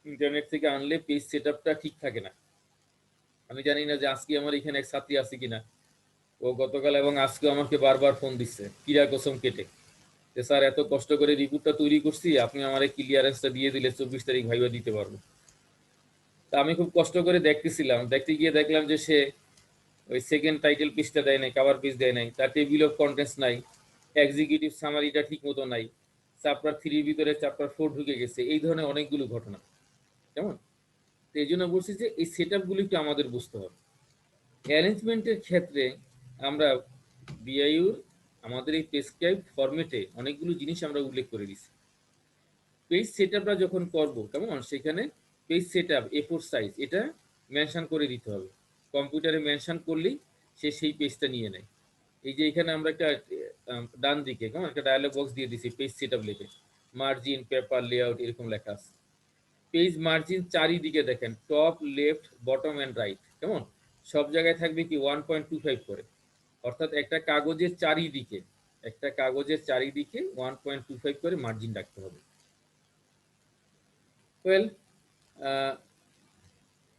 ইন্টারনেট থেকে আনলে পেজ সেটআপটা ঠিক থাকে না। আমি জানি না যে আজকে আমার এখানে এক ছাত্রী আছে কিনা, ও গতকাল এবং আজকে আমাকে বারবার ফোন দিচ্ছে কিরা কসম কেটে যে স্যার এত কষ্ট করে রিপোর্টটা তৈরি করছি, আপনি আমার ক্লিয়ারেন্সটা দিয়ে দিলে 24 তারিখ ভাইবা দিতে পারবো। তা আমি খুব কষ্ট করে দেখতেছিলাম, দেখতে গিয়ে দেখলাম যে সে ওই সেকেন্ড টাইটেল পেজটা দেয় নাই, কভার পেজ দেয় নাই, তার টেবিল অফ কন্টেন্টস নাই, এক্সিকিউটিভ সামারিটা ঠিক মতো নাই, চ্যাপ্টার 3 এর ভিতরে চ্যাপ্টার 4 ঢুকে গেছে, এই ধরনের অনেকগুলো ঘটনা। কেমন? তো এই জন্য বলছি যে এই সেটআপগুলো একটু আমাদের বুঝতে হবে। অ্যারেঞ্জমেন্টের ক্ষেত্রে আমরা বিআইইউর আমাদের এই প্রেসক্রাইব ফরম্যাটে অনেকগুলো জিনিস আমরা উল্লেখ করে দিচ্ছি। পেজ সেটআপটা যখন করব কেমন, সেখানে পেজ সেটআপ A4 সাইজ এটা মেনশন করে দিতে হবে। কম্পিউটারে মেনশন করলেই সে সেই পেজটা নিয়ে নেয়। এই যে এখানে আমরা একটা ডান দিকে কেমন একটা ডায়ালগ বক্স দিয়ে দিছি পেজ সেটআপ লিখে, মার্জিন, পেপার, লেআউট এরকম লেখা আছে। পেজ মার্জিন চারিদিকে দেখেন top, left, bottom and right কেমন সব জায়গায় থাকবে কি 1.25 করে, অর্থাৎ একটা কাগজের চারিদিকে 1.25 করে মার্জিন রাখতে হবে। ওয়েল,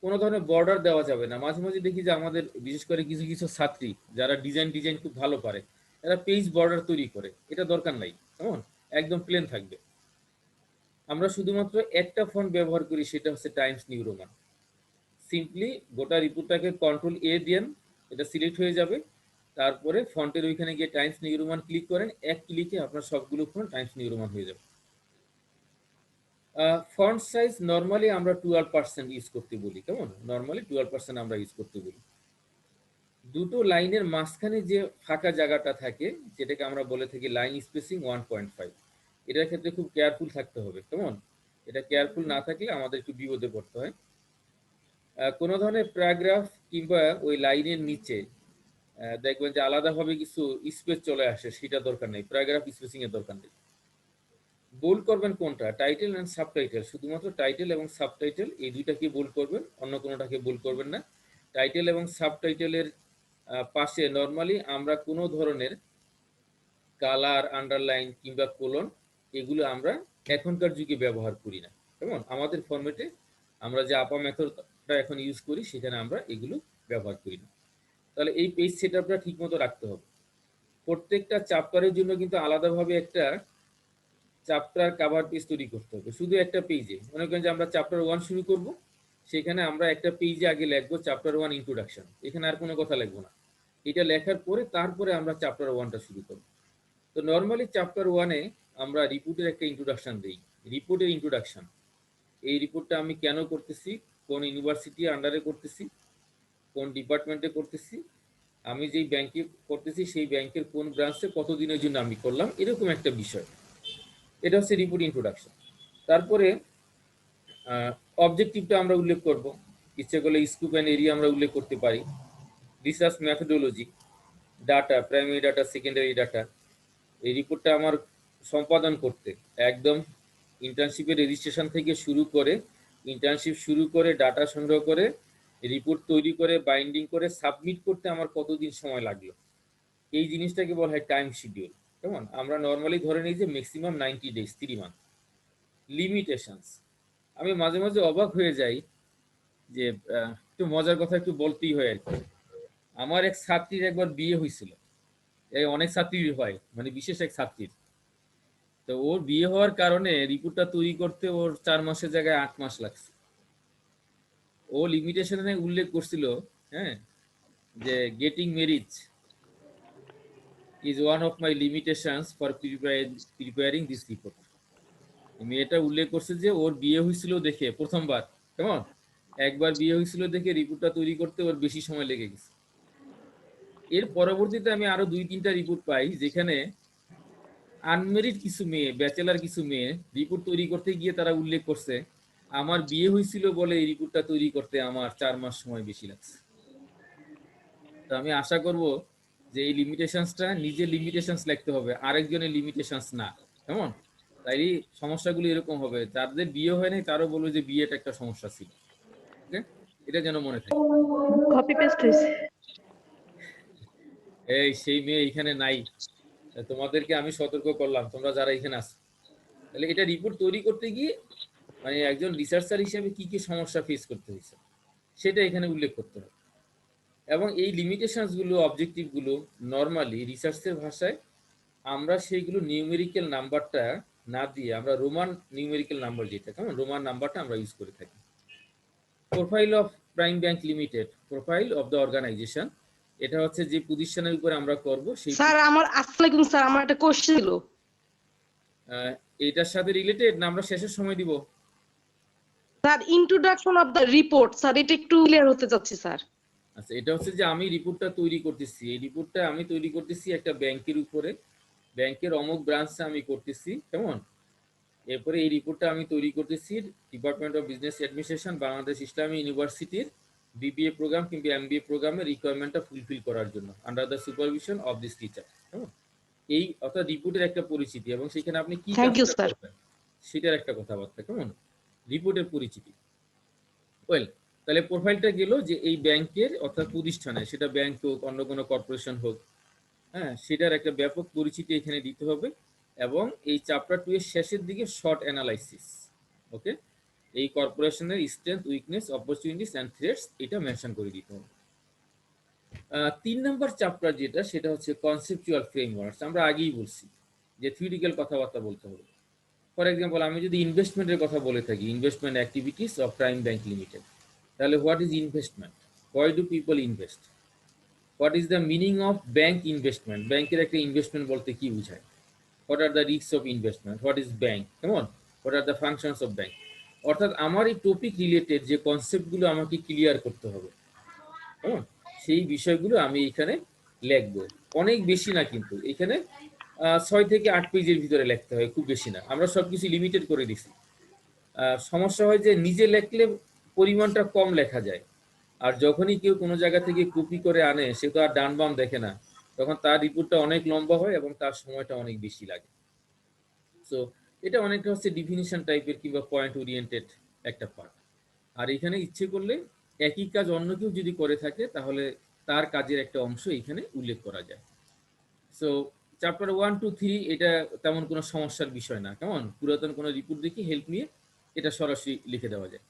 কোনো ধরনের বর্ডার দেওয়া যাবে না। মাঝে মাঝে দেখি যে আমাদের বিশেষ করে কিছু কিছু ছাত্রী যারা ডিজাইন খুব ভালো পারে, এরা পেজ বর্ডার তৈরি করে, এটা দরকার নাই কেমন, একদম প্লেন থাকবে। আমরা শুধুমাত্র একটা ফন্ট ব্যবহার করি, সেটা হচ্ছে টাইমস নিউ রোমান। সিম্পলি গোটা রিপোর্টটাকে কন্ট্রোল A দেন, এটা সিলেক্ট হয়ে যাবে, তারপরে ফন্টের ওইখানে গিয়ে টাইমস নিউ রোমান ক্লিক করেন, এক ক্লিকে আপনার সবগুলো ফন্ট টাইমস নিউ রোমান হয়ে যাবে। ফন্ট সাইজ নরমালি আমরা 12% ইউজ করতে বলি, কেমন নরমালি 12% আমরা ইউজ করতে বলি। দুটো লাইনের মাঝখানে যে ফাঁকা জায়গাটা থাকে যেটাকে আমরা বলে থাকি লাইন স্পেসিং 1.5, এটার ক্ষেত্রে খুব কেয়ারফুল থাকতে হবে কেমন, এটা কেয়ারফুল না থাকলে আমাদের একটু বিপদে পড়তে হয়। কোনো ধরনের প্যারাগ্রাফ কিংবা ওই লাইনের নিচে দেখবেন যে আলাদাভাবে কিছু স্পেস চলে আসে, সেটা দরকার নেই, প্যারাগ্রাফ স্পেসিং এর দরকার নেই। বোল্ড করবেন কোনটা, টাইটেল এন্ড সাবটাইটেল, শুধুমাত্র টাইটেল এবং সাবটাইটেল এই দুইটাকে বোল্ড করবেন, অন্য কোনোটাকে বোল্ড করবেন না। টাইটেল এবং সাবটাইটেলের পাশে নরমালি আমরা কোনো ধরনের কালার, আন্ডারলাইন কিংবা কোলন এগুলো আমরা এখনকার যুগে ব্যবহার করি না, কেমন আমাদের ফরম্যাটে আমরা যে আপা মেথডটা এখন ইউজ করি সেখানে আমরা এগুলো ব্যবহার করি না। তাহলে এই পেজ সেটআপটা ঠিক মতো রাখতে হবে। প্রত্যেকটা চ্যাপ্টারের জন্য কিন্তু আলাদাভাবে একটা চ্যাপ্টার কভার পেজ তৈরি করতে হবে। শুধু একটা পেজে মনে করেন যে আমরা চ্যাপ্টার 1 শুরু করব, সেখানে আমরা একটা পেজে আগে লিখবো চ্যাপ্টার 1 ইন্ট্রোডাকশন, এখানে আর কোনো কথা লিখবো না, এটা লেখার পরে তারপরে আমরা চ্যাপ্টার 1টা শুরু করব। তো নরমালি চ্যাপ্টার 1-এ আমরা রিপোর্টের একটা ইন্ট্রোডাকশন দেই, রিপোর্টের ইন্ট্রোডাকশন, এই রিপোর্টটা আমি কেন করতেছি, কোন ইউনিভার্সিটি আন্ডারে করতেছি, কোন ডিপার্টমেন্টে করতেছি, আমি যেই ব্যাংকে করতেছি সেই ব্যাংকের কোন ব্রাঞ্চে কতদিনের জন্য আমি করলাম, এরকম একটা বিষয়। এটা হচ্ছে রিপোর্ট ইন্ট্রোডাকশন। তারপরে অবজেক্টিভটা আমরা উল্লেখ করব, ইচ্ছে করলে স্কোপ অ্যান্ড এরিয়া আমরা উল্লেখ করতে পারি, research methodology, data, primary data, secondary data. এই রিপোর্টটা আমার সম্পাদন করতে একদম ইন্টার্নশিপের রেজিস্ট্রেশন থেকে শুরু করে, ইন্টার্নশিপ শুরু করে, ডাটা সংগ্রহ করে, রিপোর্ট তৈরি করে, বাইন্ডিং করে সাবমিট করতে আমার কতদিন সময় লাগলো, এই জিনিসটাকে বলা হয় টাইম শিডিউল। কেমন আমরা নরমালি ধরে নিই যে ম্যাক্সিমাম 90 ডেজ, 3 মান্থ। লিমিটেশনস, আমি মাঝে মাঝে অবাক হয়ে যাই যে একটু মজার কথা একটু বলতেই হয় আর কি। আমার এক ছাত্রীর একবার বিয়ে হয়েছিল, এই অনেক ছাত্রীর হয়, মানে বিশেষ এক ছাত্রীর। তো ওর বিয়ে হওয়ার কারণে রিপোর্টটা তৈরি করতে ওর 4 মাসের জায়গায় 8 মাস লাগছে। ও লিমিটেশনে উল্লেখ করছিল, হ্যাঁ, যে getting marriage is one of my limitations for preparing this report. মেয়েটা উল্লেখ করছে যে ওর বিয়ে হয়েছিল দেখে প্রথমবার, কেমন একবার বিয়ে হয়েছিল দেখে রিপোর্টটা তৈরি করতে ওর বেশি সময় লেগে গেছে। এর পরবর্তীতে আমি আরো 2-3টা রিপোর্ট পাই যেখানে আনমেরিড কিছু মেয়ে, ব্যাচেলার কিছু মেয়ে রিপোর্ট তৈরি করতে গিয়ে তারা উল্লেখ করছে আমার বিয়ে হয়েছিল বলে এই রিপোর্টটা তৈরি করতে আমার 4 মাস সময় বেশি লাগছে। তো আমি আশা করব যে এই লিমিটেশনসটা নিজের লিমিটেশনস লিখতে হবে, আরেকজনের লিমিটেশনস না, কেমন? তাই সমস্যাগুলো এরকম হবে, যাদের বিয়ে হয় নাই তারও বলবো যে বিয়েটা একটা সমস্যা ছিল। ওকে, এটা যেন মনে থাকে। কপি পেস্ট হয়েছে। এই সেই মেয়ে এখানে নাই, তোমাদেরকে আমি সতর্ক করলাম, তোমরা যারা এখানে আছো। তাহলে এটা রিপোর্ট তৈরি করতে গিয়ে মানে একজন রিসার্চার হিসেবে কি কি সমস্যা ফেস করতে হয়েছে সেটা এখানে উল্লেখ করতে হবে। এবং এই লিমিটেশনস গুলো, অবজেক্টিভ গুলো নরমালি রিসার্চের ভাষায় আমরা সেইগুলো নিউমেরিক্যাল নাম্বারটা না দিয়ে আমরা রোমান নিউমেরিক্যাল নাম্বার, যেটা কেমন রোমান নাম্বারটা আমরা ইউজ করে থাকি। Profile of prime bank Limited, profile of the organisation, এটা হচ্ছে যে প্রতিষ্ঠানের উপরে আমরা করব সেই। স্যার আমার আসসালামু আলাইকুম স্যার, আমার একটা কোশ্চেন ছিল। এটার সাথে রিলেটেড না আমরা শেষের সময় দিব? Sir introduction of the report, sir এটা একটু ক্লিয়ার হতে চাচ্ছি স্যার। আচ্ছা, এটা হচ্ছে যে আমি রিপোর্টটা তৈরি করতেছি, এই রিপোর্টটা আমি তৈরি করতেছি একটা ব্যাংকের উপরে, ব্যাংকের অমুক ব্রাঞ্চে আমি করতেছি, কেমন? এরপরে এই রিপোর্টটা আমি তৈরি করতেছি department of business administration Bangladesh ইসলামী ইউনিভার্সিটির বিবিএ প্রোগ্রাম কিংবা এমবিএ প্রোগ্রামের রিকোয়ারমেন্টটা ফুলফিল করার জন্য under the supervision of this teacher, কেমন? এই অর্থাৎ রিপোর্টের একটা পরিচিতি এবং সেখানে আপনি কি কাজটা করবেন সেটার একটা কথাবার্তা, কেমন? রিপোর্টের পরিচিতি। ওয়েল, তাহলে প্রোফাইলটা গেল যে এই ব্যাংকের অর্থাৎ প্রতিষ্ঠানে, সেটা ব্যাংক হোক অন্য কোনো কর্পোরেশন হোক, হ্যাঁ, সেটার একটা ব্যাপক পরিচিতি এখানে দিতে হবে। এবং এই চ্যাপ্টার 2 এর শেষের দিকে শর্ট অ্যানালাইসিস, ওকে, এই কর্পোরেশনের strength, weakness, opportunities and threats, এটা মেনশন করে দিতে হবে। 3 নম্বর চ্যাপ্টার যেটা, সেটা হচ্ছে কনসেপচুয়াল ফ্রেমওয়ার্কস। আমরা আগেই বলছি যে থিওরিটিক্যাল কথাবার্তা বলতে হবে। ফর এক্সাম্পল, আমি যদি ইনভেস্টমেন্টের কথা বলে থাকি, investment activities of prime bank limited, তাহলে what is investment, why do people invest, what is the meaning of bank investment, ব্যাংকের একটা ইনভেস্টমেন্ট বলতে কি বোঝায়, what are the risk of investment, what is bank, কেমন, what are the functions of bank. অর্থাৎ আমার এই টপিক রিলেটেড যে কনসেপ্টগুলো আমাকে ক্লিয়ার করতে হবে, কেমন, সেই বিষয়গুলো আমি এখানে লিখবো। অনেক বেশি না কিন্তু, এখানে 6 থেকে 8 পেজের ভিতরে লিখতে হয়, খুব বেশি না। আমরা সবকিছু লিমিটেড করে দিছি। সমস্যা হয় যে নিজে লিখলে পরিমাণটা কম লেখা যায়, আর যখনই কেউ কোনো জায়গা থেকে কপি করে আনে সে তো আর ডান বাম দেখে না, তখন তার রিপোর্টটা অনেক লম্বা হয় এবং তার সময়টা অনেক বেশি লাগে। সো এটা অনেকটা হচ্ছে ডিফিনিশন টাইপের কিংবা পয়েন্ট ওরিয়েন্টেড একটা পার্ট। আর এখানে ইচ্ছে করলে একই কাজ অন্য কেউ যদি করে থাকে তাহলে তার কাজের একটা অংশ এখানে উল্লেখ করা যায়। সো চ্যাপ্টার 1 2 3 এটা তেমন কোনো সমস্যার বিষয় না, কেমন? পুরাতন কোনো রিপোর্ট দেখি হেল্প নিয়ে এটা সরাসরি লিখে দেওয়া যায়।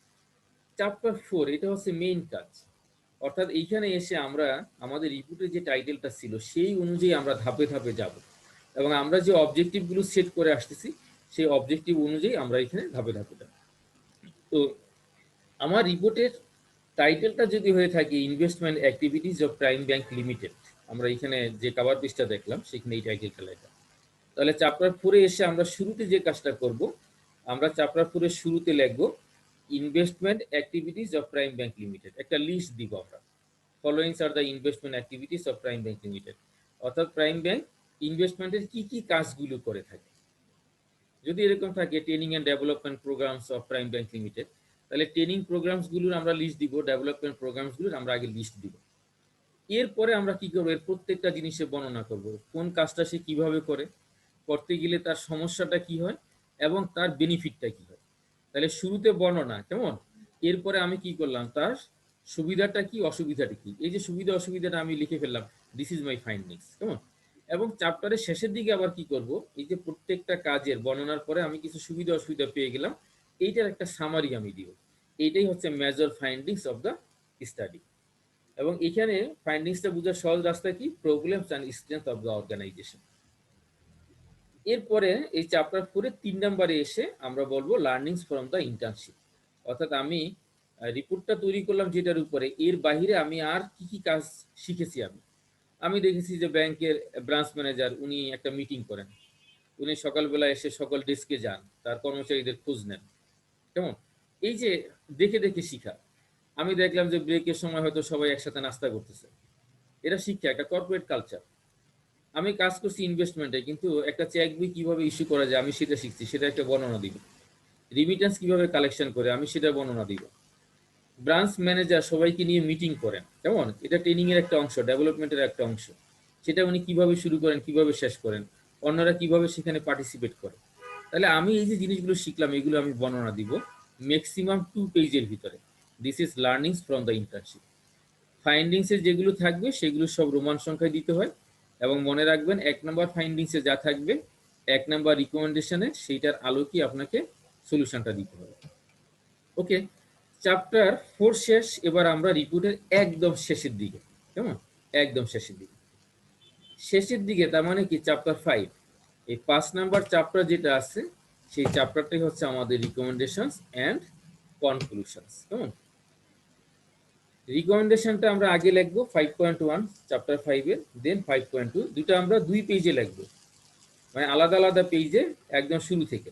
চ্যাপ্টার 4 এটা হচ্ছে মেইন কাজ, অর্থাৎ এইখানে এসে আমরা আমাদের রিপোর্টের যে টাইটেলটা ছিল সেই অনুযায়ী আমরা ধাপে ধাপে যাব এবং আমরা যে অবজেক্টিভগুলো সেট করে আসতেছি সেই অবজেক্টিভ অনুযায়ী আমরা এখানে ধাপে ধাপে যাব। তো আমার রিপোর্টের টাইটেলটা যদি হয়ে থাকে investment activities of prime bank limited, আমরা এখানে যে কভার পেজটা দেখলাম সেখানে এই টাইটেলটা লেখা, তাহলে চ্যাপ্টার 4 এ এসে আমরা শুরুতে যে কাজটা করব, আমরা চ্যাপ্টার 4 এর শুরুতে লিখব investment activities of prime bank limited, একটা লিস্ট দিব আমরা। Followings are the investment activities of prime bank limited, অর্থাৎ প্রাইম ব্যাংক ইনভেস্টমেন্টের কি কি কাজগুলো করে থাকে। যদি এরকম থাকে training and development programs of prime bank limited, তাহলে ট্রেনিং প্রোগ্রামসগুলোর আমরা লিস্ট দিব, ডেভেলপমেন্ট প্রোগ্রামসগুলোর আমরা আগে লিস্ট দিব। এরপরে আমরা কি করবো, এর প্রত্যেকটা জিনিসের বর্ণনা করব, কোন কাজটা সে কিভাবে করে, করতে গেলে তার সমস্যাটা কি হয় এবং তার বেনিফিটটা কি হয়। তাহলে শুরুতে বর্ণনা, কেমন? এরপরে আমি কি করলাম, তার সুবিধাটা কি, অসুবিধাটা কি, এই যে সুবিধা অসুবিধাটা আমি লিখে ফেললাম, দিস ইজ মাই ফাইন্ডিংস, কেমন? এবং চ্যাপ্টারের শেষের দিকে আবার কি করব, এই যে প্রত্যেকটা কাজের বর্ণনার পরে আমি কিছু সুবিধা অসুবিধা পেয়ে গেলাম, এইটার একটা সামারি আমি দিব। এইটাই হচ্ছে major findings of the study. এবং এখানে ফাইন্ডিংসটা বোঝার সহজ রাস্তা কি, problems and strength of the organisation. এরপরে এই চ্যাপ্টার 4 এর 3 নম্বরে এসে আমরা বলবো লার্নিংস ফ্রম দ্য ইন্টার্নশিপ, অর্থাৎ আমি রিপোর্টটা তৈরি করলাম যেটার উপরে, এর বাইরে আমি আর কি কি কাজ শিখেছি। আমি দেখেছি যে ব্যাংকের ব্রাঞ্চ ম্যানেজার উনি একটা মিটিং করেন, উনি সকালবেলা এসে সকল ডেস্কে যান, তার কর্মচারীদের খোঁজ নেন, কেমন? এই যে দেখে দেখে শিখা। আমি দেখলাম যে ব্রেকের সময় হয়তো সবাই একসাথে নাস্তা করতেছে, এটা শিক্ষা, একটা কর্পোরেট কালচার। আমি কাজ করছি ইনভেস্টমেন্টে, কিন্তু একটা চেক বই কিভাবে ইস্যু করা যায় আমি সেটা শিখছি, সেটা একটা বর্ণনা দিব। রিমিটেন্স কিভাবে কালেকশন করে আমি সেটা বর্ণনা দিব। ব্রাঞ্চ ম্যানেজার সবাইকে নিয়ে মিটিং করেন, কেমন? এটা ট্রেনিং এর একটা অংশ, ডেভেলপমেন্টের একটা অংশ। সেটা উনি কিভাবে শুরু করেন, কিভাবে শেষ করেন, অন্যরা কিভাবে সেখানে পার্টিসিপেট করে। তাহলে আমি এই যে জিনিসগুলো শিখলাম এগুলো আমি বর্ণনা দিব ম্যাক্সিমাম 2 পেজের ভিতরে। This is learnings from the internship. ফাইন্ডিংসে যেগুলো থাকবে সেগুলো সব রোমান সংখ্যায় দিতে হয়, এবং মনে রাখবেন 1 নম্বর ফাইন্ডিংসে যা থাকবে 1 নম্বর রিকমেন্ডেশনে সেইটার আলোকে আপনাকে সলিউশনটা দিতে হবে। ওকে, চ্যাপ্টার 4 শেষ। এবার আমরা রিপোর্টের একদম শেষের দিকে, কেমন? একদম শেষের দিকে, শেষের দিকে তার মানে কি চ্যাপ্টার 5। এই 5 নাম্বার চ্যাপ্টার যেটা আছে সেই চ্যাপ্টারটাই হচ্ছে আমাদের রিকমেন্ডেশনস এন্ড কনক্লুশনস, কেমন? রিকমেন্ডেশনটা আমরা আগে লিখবো 5.1 চ্যাপ্টার 5 এর, দেন 5.2 দুটো আমরা 2 পেজে লিখবো, মানে আলাদা আলাদা পেজে একদম শুরু থেকে।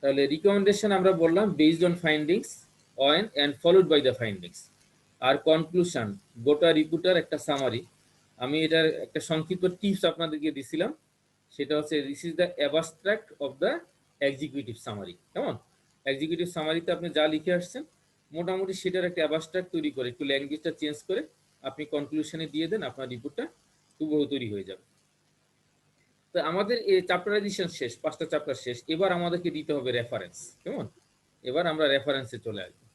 তাহলে রিকমেন্ডেশন আমরা বললাম based on findings on and followed by the findings. আর কনক্লুশন গোটা রিপোর্টার একটা সামারি। আমি এটার একটা সংক্ষিপ্ত টিপস আপনাদেরকে দিছিলাম, সেটা হচ্ছে this is the abstract of the executive summary, কেমন? এক্সিকিউটিভ সামারিতে আপনি যা লিখে আসছেন মোটামুটি সেটার একটা অ্যাবস্ট্রাক্ট তৈরি করে একটু ল্যাঙ্গুয়েজটা চেঞ্জ করে আপনি কনক্লুশনে দিয়ে দেন, আপনার রিপোর্টটা হুবহু তৈরি হয়ে যাবে। তো আমাদের এই চ্যাপ্টারাইজেশন শেষ, 5টা চ্যাপ্টার শেষ। এবার আমাদেরকে দিতে হবে রেফারেন্স, কেমন? এবার আমরা রেফারেন্সে চলে আসবো।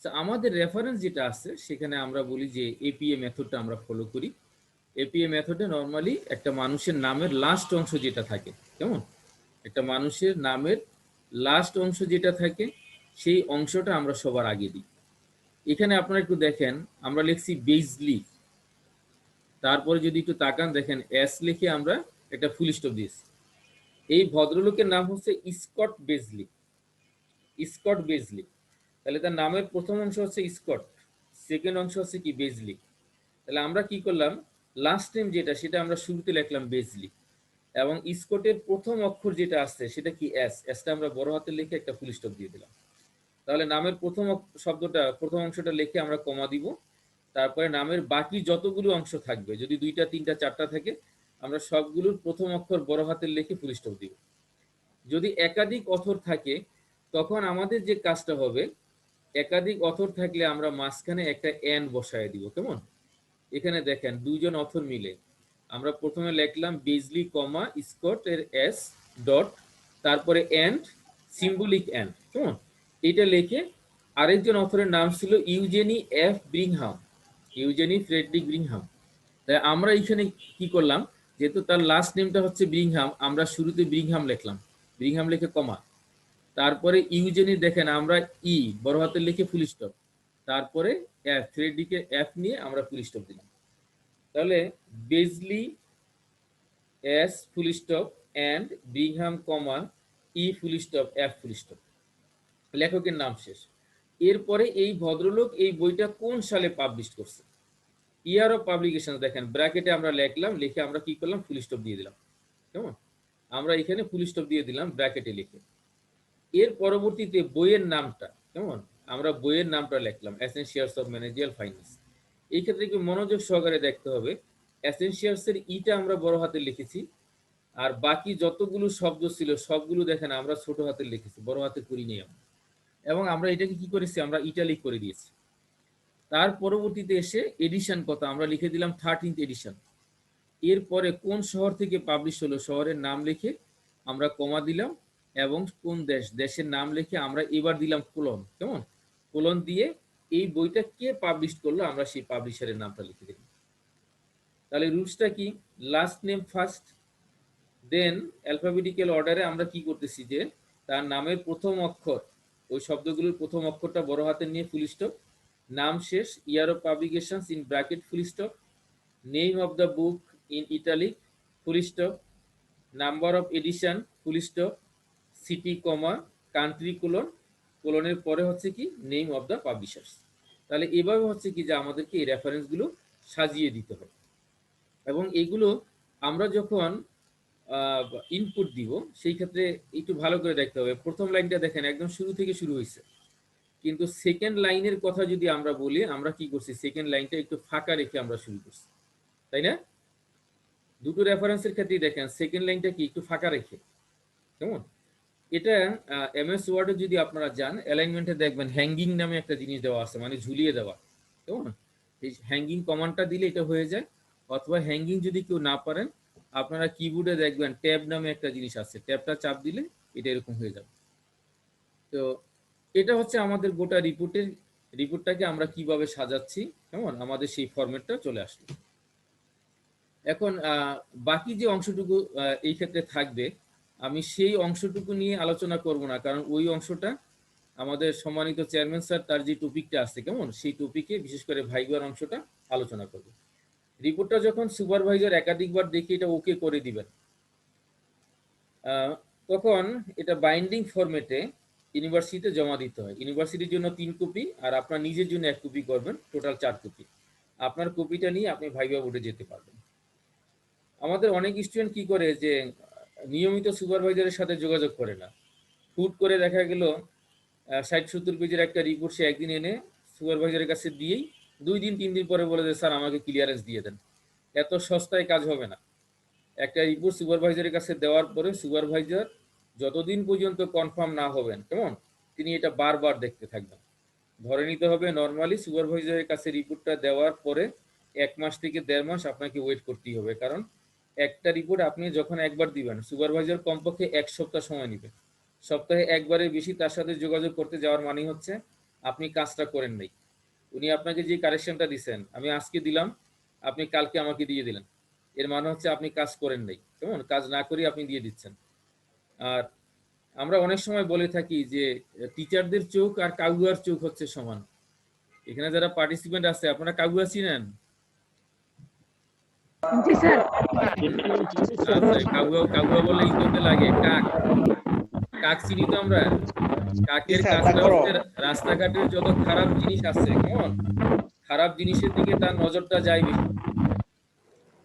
তো আমাদের রেফারেন্স যেটা আছে সেখানে আমরা বলি যে এপিএ মেথডটা আমরা ফলো করি। এপিএ মেথডে নরমালি একটা মানুষের নামের লাস্ট অংশ যেটা থাকে, কেমন? একটা মানুষের নামের লাস্ট অংশ যেটা থাকে সেই অংশটা আমরা সবার আগে দিই। এখানে আপনারা একটু দেখেন আমরা লিখছি বেজলি, তারপরে যদি একটু তাকান দেখেন এস লিখে আমরা একটা ফুল স্টপ দিয়েছি। এই ভদ্রলোকের নাম হচ্ছে স্কট বেজলি, স্কট বেজলি। তাহলে তার নামের প্রথম অংশ হচ্ছে স্কট, সেকেন্ড অংশ হচ্ছে কি বেজলি। তাহলে আমরা কি করলাম, লাস্ট নেম যেটা সেটা আমরা শুরুতে লিখলাম বেজলি, এবং স্কটের প্রথম অক্ষর যেটা আসছে সেটা কি এস, এসটা আমরা বড় হাতে লিখে একটা ফুল স্টপ দিয়ে দিলাম। তাহলে নামের প্রথম শব্দটা প্রথম অংশটা লিখে আমরা কমা দিব, তারপরে নামের বাকি যতগুলো অংশ থাকবে যদি 2টা 3টা 4টা থাকে আমরা সবগুলোর প্রথম অক্ষর বড় হাতের লিখে ফুল স্টপ দিব। যদি একাধিক অথর থাকে তখন আমাদের যে কাজটা হবে, একাধিক অথর থাকলে আমরা মাঝখানে একটা এন বসায় দিব, কেমন? এখানে দেখেন 2 জন অথর মিলে আমরা প্রথমে লিখলাম বেজলি কমা স্কট এর এস ডট, তারপরে এন্ড সিম্বলিক এন্ড, কেমন? এটা লিখে আরেকজন অথরের নাম ছিল Eugene F Brigham, Eugene Fredrick Brigham. তাই আমরা এখানে কি করলাম, যেহেতু তার লাস্ট নেমটা হচ্ছে ব্রিংহাম আমরা শুরুতে ব্রিংহাম লিখলাম, ব্রিংহাম লিখে কমা, তারপরে ইউজেনি দেখেন আমরা ই বড় হাতে লিখে ফুল স্টপ, তারপরে এফ ফ্রেডরিকে এফ নিয়ে আমরা ফুল স্টপ দিলাম। তাহলে Beasley S full stop and Brigham comma E full stop F full stop, লেখকের নাম শেষ। এরপরে এই ভদ্রলোক এই বইটা কোন সালে পাবলিশ করছে, ইয়ার অফ পাবলিকেশন দেখেন ব্র্যাকেটে আমরা লিখলাম, লিখে আমরা কি করলাম ফুল স্টপ দিয়ে দিলাম, কেমন? আমরা এখানে ফুল স্টপ দিয়ে দিলাম ব্র্যাকেটে লিখে। এর পরবর্তীতে বইয়ের নামটা, কেমন? আমরা বইয়ের নামটা লিখলাম এসেনশিয়ালস অফ ম্যানেজারিয়াল ফাইন্যান্স। এই ক্ষেত্রে কি মনোযোগ সহকারে দেখতে হবে, এসেনশিয়ালস এর ইটা আমরা বড় হাতে লিখেছি, আর বাকি যতগুলো শব্দ ছিল সবগুলো দেখেন আমরা ছোট হাতে লিখেছি, বড় হাতে করিনি আমরা, এবং আমরা এটাকে কি করেছি আমরা ইটালিক করে দিয়েছি। তার পরবর্তীতে এসে এডিশন কথা আমরা লিখে দিলাম 13th এডিশন। এরপরে কোন শহর থেকে পাবলিশ হলো শহরের নাম লিখে আমরা কমা দিলাম, এবং কোন দেশ দেশের নাম লিখে আমরা এবার দিলাম কোলন, কেমন? কোলন দিয়ে এই বইটা কে পাবলিশ করলো আমরা সেই পাবলিশারের নামটা লিখে দিলাম। তাহলে রুলসটা কি, লাস্ট নেম ফার্স্ট, দেন অ্যালফাবেটিক্যাল অর্ডারে আমরা কি করতেছি যে তার নামের প্রথম অক্ষর ওই শব্দগুলোর প্রথম অক্ষরটা বড় হাতে নিয়ে ফুল স্টপ, নাম শেষ, year of publications in bracket full stop, name of the book in italic full stop, number of edition full stop, city comma country colon, কোলনের পরে হচ্ছে কি নেম অফ দ্য পাবলিশার্স। তাহলে এভাবে হচ্ছে কি যে আমাদেরকে এই রেফারেন্সগুলো সাজিয়ে দিতে হবে, এবং এইগুলো আমরা যখন ইনপুট দিব সেই ক্ষেত্রে একটু ভালো করে দেখতে হবে। প্রথম লাইনটা দেখেন একদম শুরু থেকে শুরু হয়েছে, কিন্তু সেকেন্ড লাইনের কথা যদি আমরা বলি আমরা কি করছি, সেকেন্ড লাইনটা একটু ফাঁকা রেখে আমরা শুরু করছি, তাই না? দুটো রেফারেন্সের ক্ষেত্রেই দেখেন সেকেন্ড লাইনটা কি একটু ফাঁকা রেখে, কেমন? এটা এমএস ওয়ার্ডে যদি আপনারা যান, অ্যালাইনমেন্টে দেখবেন হ্যাঙ্গিং নামে একটা জিনিস দেওয়া আছে, মানে ঝুলিয়ে দেওয়া, কেমন? এই হ্যাঙ্গিং কমান্ডটা দিলে এটা হয়ে যায়। অথবা হ্যাঙ্গিং যদি কেউ না পারেন, আপনারা কিবোর্ডে দেখবেন ট্যাব নামে একটা জিনিস আছে, ট্যাবটা চাপ দিলে এটা এরকম হয়ে যাবে। তো এটা হচ্ছে আমাদের গোটা রিপোর্টটাকে আমরা কিভাবে সাজাচ্ছি, কেমন? আমাদের সেই ফরম্যাটটা চলে আসলো। এখন বাকি যে অংশটুকু এই ক্ষেত্রে থাকবে, আমি সেই অংশটুকু নিয়ে আলোচনা করব না, কারণ ওই অংশটা আমাদের সম্মানিত চেয়ারম্যান স্যার তার যে টপিকটা আছে, কেমন, সেই টপিকে বিশেষ করে ভাইবার অংশটা আলোচনা করব। রিপোর্টটা যখন সুপারভাইজার একাধিকবার দেখে এটা ওকে করে দিবেন, তখন এটা বাইন্ডিং ফরম্যাটে ইউনিভার্সিটিতে জমা দিতে হয়। ইউনিভার্সিটির জন্য 3 কপি, আর আপনার নিজের জন্য 1 কপি করবেন, টোটাল 4 কপি। আপনার কপিটা নিয়ে আপনি ভাইবা বোর্ডে যেতে পারবেন। আমাদের অনেক স্টুডেন্ট কি করে যে নিয়মিত সুপারভাইজারের সাথে যোগাযোগ করে না, হুট করে দেখা গেল 60-70 পেজের একটা রিপোর্ট সে একদিন এনে সুপারভাইজারের কাছে দিয়েই 2 দিন 3 দিন পরে বলে যে স্যার আমাকে ক্লিয়ারেন্স দিয়ে দেন। এত সস্তায় কাজ হবে না। একটা রিপোর্ট সুপারভাইজারের কাছে দেওয়ার পরে সুপারভাইজার যতদিন পর্যন্ত কনফার্ম না হবেন, কেমন, তিনি এটা বারবার দেখতে থাকবেন। ধরে নিতে হবে নর্মালি সুপারভাইজারের কাছে রিপোর্টটা দেওয়ার পরে 1 মাস থেকে 1.5 মাস আপনাকে ওয়েট করতেই হবে, কারণ একটা রিপোর্ট আপনি যখন একবার দিবেন, সুপারভাইজার কমপক্ষে 1 সপ্তাহ সময় নেবে। সপ্তাহে একবারের বেশি তার সাথে যোগাযোগ করতে যাওয়ার মানে হচ্ছে আপনি কাজটা করেন নাই। উনি আপনাকে যে কারেকশনটা দিচ্ছেন, আমি আজকে দিলাম, আপনি কালকে আমাকে দিয়ে দিলেন, এর মানে হচ্ছে আপনি কাজ করেন নাই, কেমন? কাজ না করে আপনি দিয়ে দিচ্ছেন। আর আমরা অনেক সময় বলে থাকি যে টিচারদের চোখ আর কাগুয়ার চোখ হচ্ছে সমান। এখানে যারা পার্টিসিপেন্ট আছে, আপনারা কাগুয়া চিনেন? জি স্যার। আচ্ছা, কাগুয়া বলে ইন্দোতে লাগে কাক। কাক চিনি তো আমরা। কাকের কাজটা হচ্ছে রাস্তাঘাটের যত খারাপ জিনিস আছে, কেমন, খারাপ জিনিসের দিকে তার নজরটা যায় বেশি।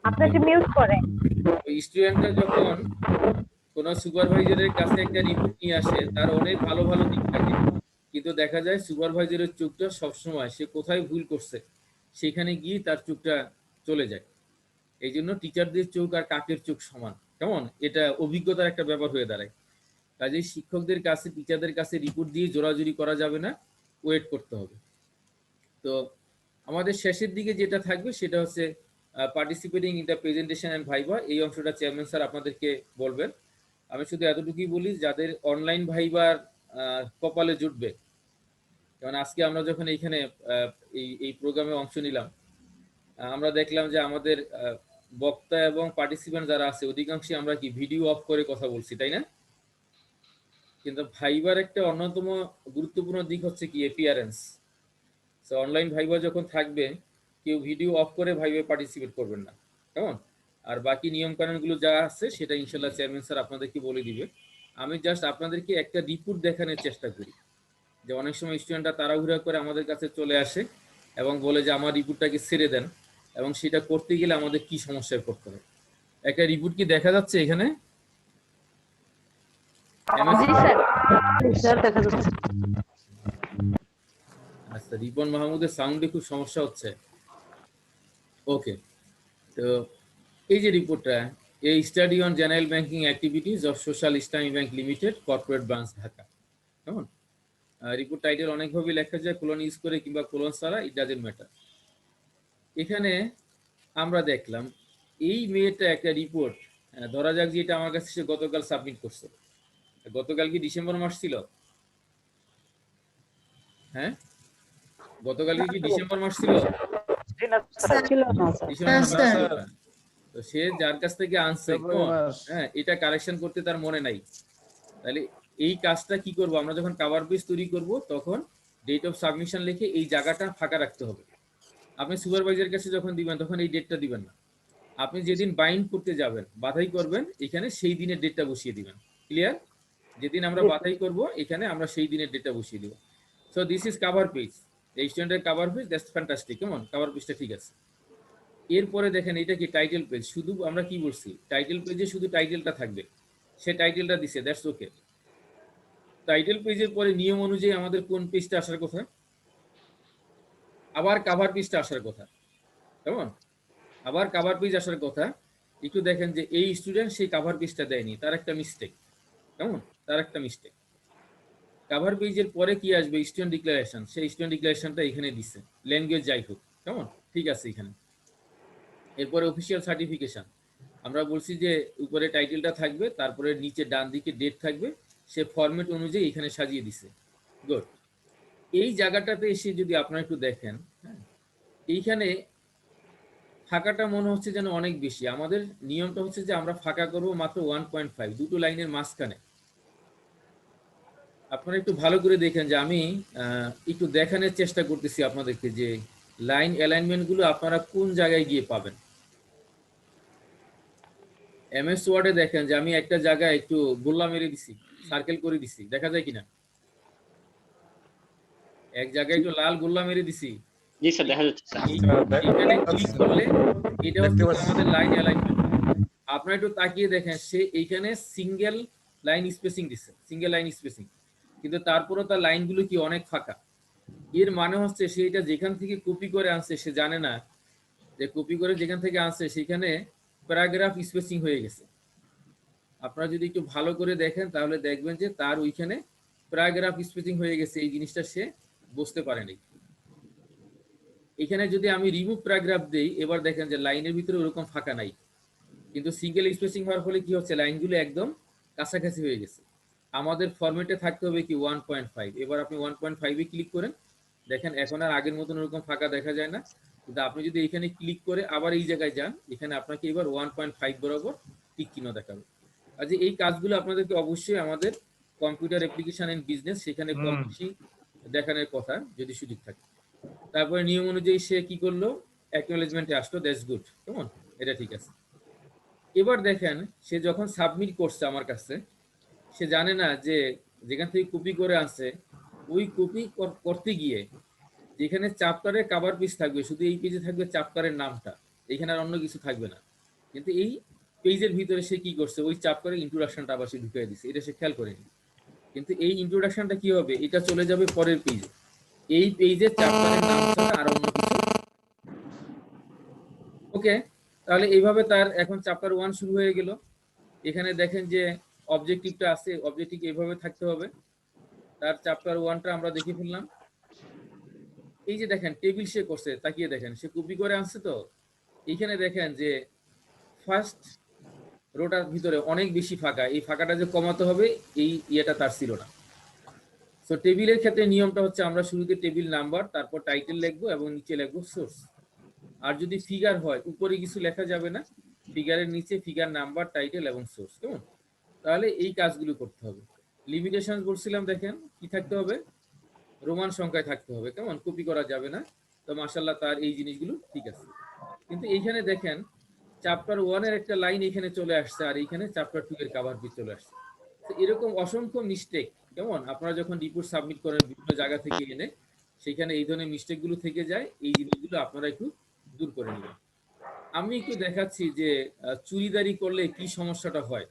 আপনাকে মিউট করেন। ওই স্টুডেন্টটা যখন কোনো সুপারভাইজারের কাছে একটা রিপোর্ট নিয়ে আসে, তার অনেক ভালো ভালো দিক থাকে, কিন্তু দেখা যায় সুপারভাইজারের চোখটা সবসময় সে কোথায় ভুল করছে সেখানে গিয়ে তার চোখটা চলে যায়। এই জন্য টিচারদের চোখ আর কাকের চোখ সমান, কেমন? এটা অভিজ্ঞতার একটা ব্যাপার হয়ে দাঁড়ায়। কাজেই শিক্ষকদের কাছে, টিচারদের কাছে রিপোর্ট দিয়ে জোরাজুরি করা যাবে না, ওয়েট করতে হবে। তো আমাদের শেষের দিকে যেটা থাকবে সেটা হচ্ছে participating in the presentation and viva. এই অংশটা চেয়ারম্যান স্যার আপনাদেরকে বলবেন। আমি শুধু এতটুকুই বলি, যাদের অনলাইন ভাইবার কপালে জুটবে, কারণ আজকে আমরা যখন এইখানে এই প্রোগ্রামে অংশ নিলাম, আমরা দেখলাম যে আমাদের বক্তা এবং পার্টিসিপেন্ট যারা আছে অধিকাংশই আমরা কি ভিডিও অফ করে কথা বলছি, তাই না? কিন্তু ভাইবার একটা অন্যতম গুরুত্বপূর্ণ দিক হচ্ছে কি অ্যাপিয়ারেন্স। সো অনলাইন ভাইবা যখন থাকবে, কেউ ভিডিও অফ করে ভাইবে পার্টিসিপেট করবেন না, কেমন? আর বাকি নিয়ম কানুনগুলো যা আছে সেটা ইনশাল্লাহ চেয়ারম্যান স্যার আপনাদেরকে বলে দিবে। আমি জাস্ট আপনাদেরকে একটা রিপোর্ট দেখানোর চেষ্টা করি, যে অনেক সময় স্টুডেন্টরা তাড়াহুড়া করে আমাদের কাছে চলে আসে এবং বলে যে আমার রিপোর্টটাকে ছেড়ে দেন, এবং সেটা করতে গেলে আমাদের কি সমস্যায় পড়তে হয়। একটা রিপোর্ট কি দেখা যাচ্ছে এখানে? জি স্যার। স্যার দেখা যাচ্ছে। আচ্ছা, রিপন মাহমুদের সাউন্ডে খুব সমস্যা হচ্ছে। ওকে, তো এই যে রিপোর্টটা, এই study on general banking activities of social Islami bank limited, corporate branch, Dhaka, কেমন? রিপোর্ট টাইটেল অনেকভাবে লেখা যায়, কোলন ইউজ করে কিংবা কোলন ছাড়া, ইট ডাজন্ট ম্যাটার। এখানে আমরা দেখলাম এই মেয়েটা একটা রিপোর্ট, ধরা যাক যে এটা আমার কাছে সে গতকাল সাবমিট করছে। গতকাল কি ডিসেম্বর মাস ছিল? হ্যাঁ, গতকাল কি ডিসেম্বর মাস ছিল? ছিল না স্যার। ডিসেম্বর মাস স্যার। ছিল না। তো সে যার কাছ থেকে আনছে, হ্যাঁ, এটা কারেকশন করতে তার মনে নাই। তাহলে এই কাজটা কি করব, আমরা যখন কভার পেজ তৈরি করব তখন ডেট অফ সাবমিশন লিখে এই জায়গাটা ফাঁকা রাখতে হবে। আপনি সুপারভাইজারের কাছে যখন দিবেন তখন এই ডেটটা দিবেন না। আপনি যেদিন বাইন্ড করতে যাবেন, বাধাই করবেন, এখানে সেই দিনের ডেটটা বসিয়ে দিবেন। ক্লিয়ার? যেদিন আমরা বাধাই করব এখানে আমরা সেই দিনের ডেটটা বসিয়ে দিব। So this is cover page, এই স্টুডেন্টের কভার পেজ, দ্যাটস ফ্যান্টাস্টিক, কেমন? কভার পেজটা ঠিক আছে। এরপরে দেখেন এটা কি টাইটেল পেজ, শুধু আমরা কি বলছি, টাইটেল পেজে শুধু টাইটেলটা থাকবে, সে টাইটেলটা দিছে, দ্যাটস ওকে। টাইটেল পেজের পরে নিয়ম অনুযায়ী আমাদের কোন পেজটা আসার কথা? আবার কভার পেজটা আসার কথা, কেমন? আবার কভার পেজ আসার কথা। একটু দেখেন যে এই স্টুডেন্ট সেই কভার পেজটা দেয়নি, তার একটা মিস্টেক, কেমন? তার একটা মিস্টেক। কভার পেজের পরে কি আসবে? Student declaration. সেই স্টুডেন্ট ডিক্লারেশনটা এখানে দিছে, ল্যাঙ্গুয়েজ যাই হোক, কেমন? ঠিক আছে এখানে। এরপরে অফিসিয়াল সার্টিফিকেশন, আমরা বলছি যে উপরে টাইটেলটা থাকবে, তারপরে নিচে ডান দিকে ডেট থাকবে, সে ফরম্যাট অনুযায়ী এখানে সাজিয়ে দিছে। গুড। এই জায়গাটাতে এসে যদি আপনারা একটু দেখেন, হ্যাঁ, এইখানে ফাঁকাটা মনে হচ্ছে যেন অনেক বেশি। আমাদের নিয়মটা হচ্ছে যে আমরা ফাঁকা করব মাত্র 1.5, দুটো লাইনের মাঝখানে। আপনারা একটু ভালো করে দেখেন যে আমি একটু দেখানোর চেষ্টা করতেছি আপনাদেরকে যে লাইন অ্যালাইনমেন্ট গুলো আপনারা কোন জায়গায় গিয়ে পাবেন। এমএস ওয়ার্ডে দেখেন যে আমি একটা জায়গায় একটু গোল্লা মেরে দিছি, সার্কেল করে দিছি, দেখা যায় কিনা? এক জায়গায় একটু লাল গোল্লা মেরে দিছি। জি স্যার, দেখা যাচ্ছে স্যার। এখানে ক্লিক করলে এটা হচ্ছে আমাদের লাইন অ্যালাইনমেন্ট। আপনারা একটু তাকিয়ে দেখেন, সে এইখানে সিঙ্গেল লাইন স্পেসিং দিচ্ছে, সিঙ্গেল লাইন স্পেসিং, কিন্তু তারপরে তার লাইনগুলো কি অনেক ফাঁকা। এর মানে হচ্ছে সে এটা যেখান থেকে কপি করে আনছে সে জানে না যে কপি করে যেখান থেকে আনছে সেখানে প্যারাগ্রাফ স্পেসিং হয়ে গেছে। আপনারা যদি একটু ভালো করে দেখেন তাহলে দেখবেন যে তার ওইখানে প্যারাগ্রাফ স্পেসিং হয়ে গেছে, এই জিনিসটা সে বুঝতে পারেনি। এখানে যদি আমি রিমুভ প্যারাগ্রাফ দেই, এবার দেখেন যে লাইনের ভিতরে ওরকম ফাঁকা নাই, কিন্তু সিঙ্গেল স্পেসিং হওয়ার ফলে কি হচ্ছে, লাইনগুলো একদম কাছাকাছি হয়ে গেছে। আমাদের ফরম্যাটে থাকতে হবে কি 1.5। এবার আপনি 1.5 এ ক্লিক করেন, দেখেন এখন আর আগের মতন ওরকম ফাঁকা দেখা যায় না। কিন্তু আপনি যদি এখানে ক্লিক করে আবার এই জায়গায় যান, এখানে আপনাকে এবার 1.5 বরাবর টিক চিহ্ন দেখাবে। আজ এই কাজগুলো আপনাদেরকে অবশ্যই আমাদের কম্পিউটার অ্যাপ্লিকেশন এন্ড বিজনেস সেখানে কম বেশি দেখানোর কথা যদি সুযোগ থাকে। তারপরে নিয়ম অনুযায়ী সে কি করলো, অ্যাকনোলেজমেন্টে আসলো, দ্যাটস গুড, কেমন? এটা ঠিক আছে। এবার দেখেন সে যখন সাবমিট করছে আমার কাছে, সে জানে না যে যেখান থেকে কপি করে আনছে ওই কপি করতে গিয়ে যেখানে চ্যাপ্টারের কভার পেজ থাকবে, শুধু এই পেজে থাকবে চ্যাপ্টারের নামটা, এখানে আর অন্য কিছু থাকবে না। কিন্তু এই পেজের ভিতরে সে কি করছে, ওই চ্যাপ্টারের ইন্ট্রোডাকশনটা আবার সে ঢুকিয়ে দিচ্ছে, এটা সে খেয়াল করেনি। কিন্তু এই ইন্ট্রোডাকশনটা কি হবে, এটা চলে যাবে পরের পেজে, এই পেজে চ্যাপ্টারের নাম ছাড়া আর অন্য কিছু। ওকে, তাহলে এইভাবে তার এখন চ্যাপ্টার 1 শুরু হয়ে গেল। এখানে দেখেন যে অবজেক্টিভটা আছে, অবজেক্টিভ এইভাবে থাকতে হবে। তার চ্যাপ্টার 1টা আমরা দেখে ফেললাম। এই যে দেখেন টেবিল সে করছে, তাকিয়ে দেখেন সে কপি করে আনছে। তো এইখানে দেখেন যে ফার্স্ট রোটার ভিতরে অনেক বেশি ফাঁকা, এই ফাঁকাটা যে কমাতে হবে এই ইয়েটা তার ছিল না। তো টেবিলের ক্ষেত্রে নিয়মটা হচ্ছে আমরা শুরুতে টেবিল নাম্বার, তারপর টাইটেল লিখবো এবং নিচে লিখবো সোর্স। আর যদি ফিগার হয় উপরে কিছু লেখা যাবে না, ফিগারের নিচে ফিগার নাম্বার, টাইটেল এবং সোর্স, কেমন? তাহলে এই কাজগুলো করতে হবে। লিমিটেশন বলছিলাম, দেখেন কি থাকতে হবে, রোমান সংখ্যায় থাকতে হবে, কেমন? কপি করা যাবে না। তো মাশাআল্লাহ তার এই জিনিসগুলো ঠিক আছে। কিন্তু এইখানে দেখেন চ্যাপ্টার 1 এর একটা লাইন এখানে চলে আসছে, আর এইখানে চ্যাপ্টার 2 এর কভার পেজ চলে আসছে। তো এরকম অসংখ্য মিস্টেক, কেমন? আপনারা যখন রিপোর্ট সাবমিট করেন বিভিন্ন জায়গা থেকে এনে, সেখানে এই ধরনের মিস্টেকগুলো থেকে যায়, এই জিনিসগুলো আপনারা একটু দূর করে নেবেন। আমি একটু দেখাচ্ছি যে চুরিদারি করলে কি সমস্যাটা হয়।